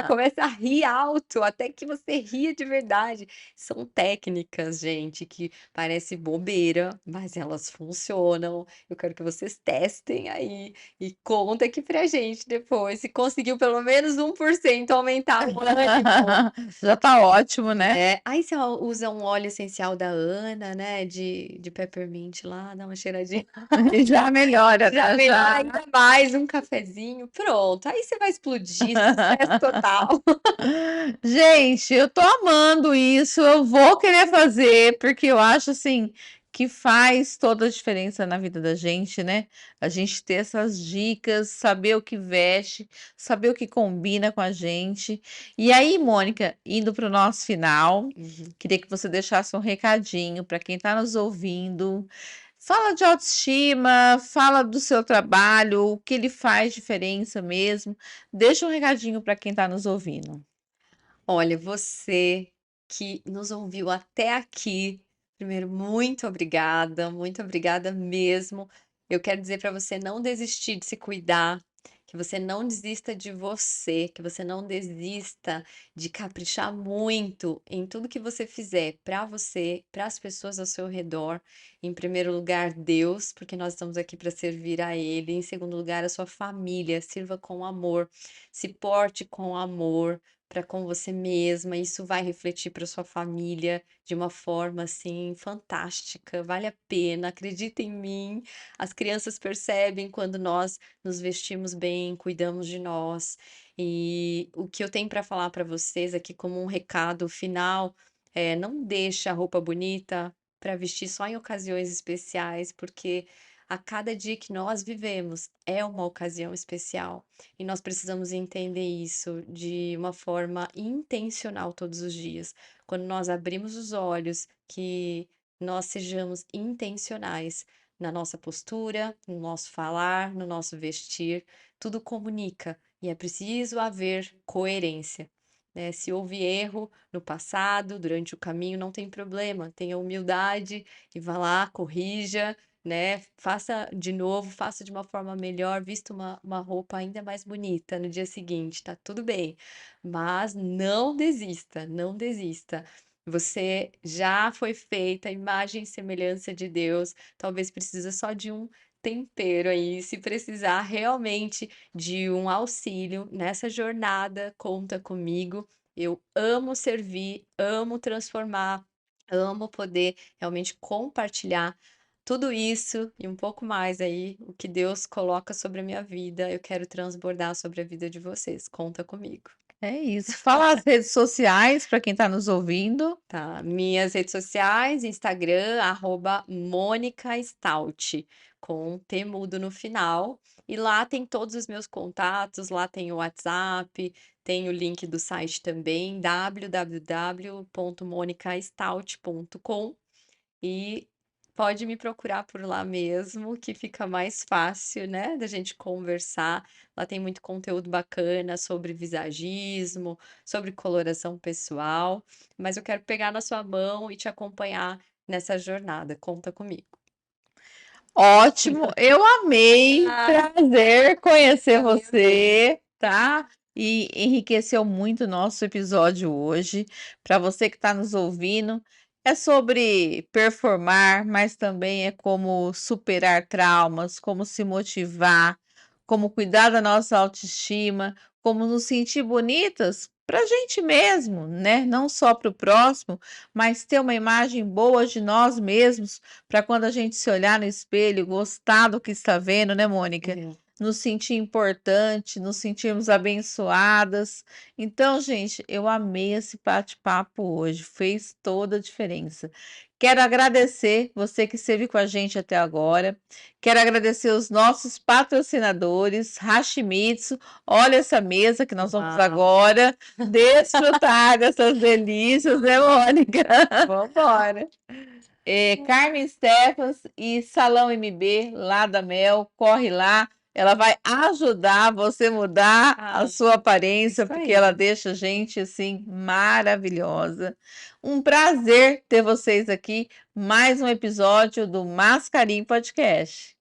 Começa a rir alto, até que você ria de verdade. São técnicas, gente, que parece bobeira, mas elas funcionam. Eu quero que vocês testem aí e conta aqui pra gente depois se conseguiu pelo menos 1% aumentar o ânimo. Já tá ótimo, né. É, aí você usa um óleo essencial da Ana, né, de peppermint lá, dá uma cheiradinha, E já melhora, já tá, melhora já. ainda mais, um cafezinho, pronto, aí você vai explodir, sucesso total. Gente, eu tô amando isso, eu vou querer fazer, porque eu acho, assim, que faz toda a diferença na vida da gente, né, a gente ter essas dicas, saber o que veste, saber o que combina com a gente. E aí, Mônica, indo para o nosso final, Uhum. queria que você deixasse um recadinho para quem está nos ouvindo. Fala de autoestima, fala do seu trabalho, o que ele faz diferença mesmo. Deixa um recadinho para quem está nos ouvindo. Olha, você que nos ouviu até aqui, primeiro, muito obrigada mesmo. Eu quero dizer para você não desistir de se cuidar, que você não desista de você, que você não desista de caprichar muito em tudo que você fizer para você, para as pessoas ao seu redor. Em primeiro lugar, Deus, porque nós estamos aqui para servir a Ele. Em segundo lugar, a sua família, sirva com amor, se porte com amor para com você mesma, isso vai refletir para sua família de uma forma, assim, fantástica, vale a pena, acredita em mim. As crianças percebem quando nós nos vestimos bem, cuidamos de nós. E o que eu tenho para falar para vocês aqui como um recado final, é: não deixa a roupa bonita para vestir só em ocasiões especiais, porque a cada dia que nós vivemos é uma ocasião especial. E nós precisamos entender isso de uma forma intencional todos os dias. Quando nós abrimos os olhos, que nós sejamos intencionais na nossa postura, no nosso falar, no nosso vestir, tudo comunica e é preciso haver coerência, né? Se houve erro no passado, durante o caminho, não tem problema, tenha humildade e vá lá, corrija, né? Faça de novo, faça de uma forma melhor, vista uma roupa ainda mais bonita no dia seguinte, tá tudo bem. Mas não desista, não desista. Você já foi feita à imagem e semelhança de Deus, talvez precisa só de um tempero aí, se precisar realmente de um auxílio nessa jornada, conta comigo. Eu amo servir, amo transformar, amo poder realmente compartilhar tudo isso e um pouco mais aí, o que Deus coloca sobre a minha vida, eu quero transbordar sobre a vida de vocês. Conta comigo. É isso. Fala as redes sociais para quem está nos ouvindo. Tá, minhas redes sociais, Instagram, @Mônica Stout, com T mudo no final. E lá tem todos os meus contatos, lá tem o WhatsApp, tem o link do site também, www.monicastout.com. E pode me procurar por lá mesmo, que fica mais fácil, né, da gente conversar. Lá tem muito conteúdo bacana sobre visagismo, sobre coloração pessoal, mas eu quero pegar na sua mão e te acompanhar nessa jornada. Conta comigo. Ótimo, eu amei, Ah, prazer conhecer também amei. você, tá? E enriqueceu muito o nosso episódio hoje. Para você que está nos ouvindo, é sobre performar, mas também é como superar traumas, como se motivar, como cuidar da nossa autoestima, como nos sentir bonitas para a gente mesmo, né? Não só para o próximo, mas ter uma imagem boa de nós mesmos para quando a gente se olhar no espelho, gostar do que está vendo, né, Mônica? É. Nos sentir importante, nos sentirmos abençoadas. Então, gente, eu amei esse bate-papo hoje, fez toda a diferença. Quero agradecer você que esteve com a gente até agora. Quero agradecer os nossos patrocinadores, Hashimitsu. Olha essa mesa que nós vamos Uau! agora desfrutar dessas delícias, né, Mônica? Vambora. Carmen Steffans e Salão MB lá da Mel, corre lá. Ela vai ajudar você mudar a Ah, sua aparência, isso porque ela aí. deixa a gente assim maravilhosa. Um prazer ter vocês aqui. Mais um episódio do Mascarim Podcast.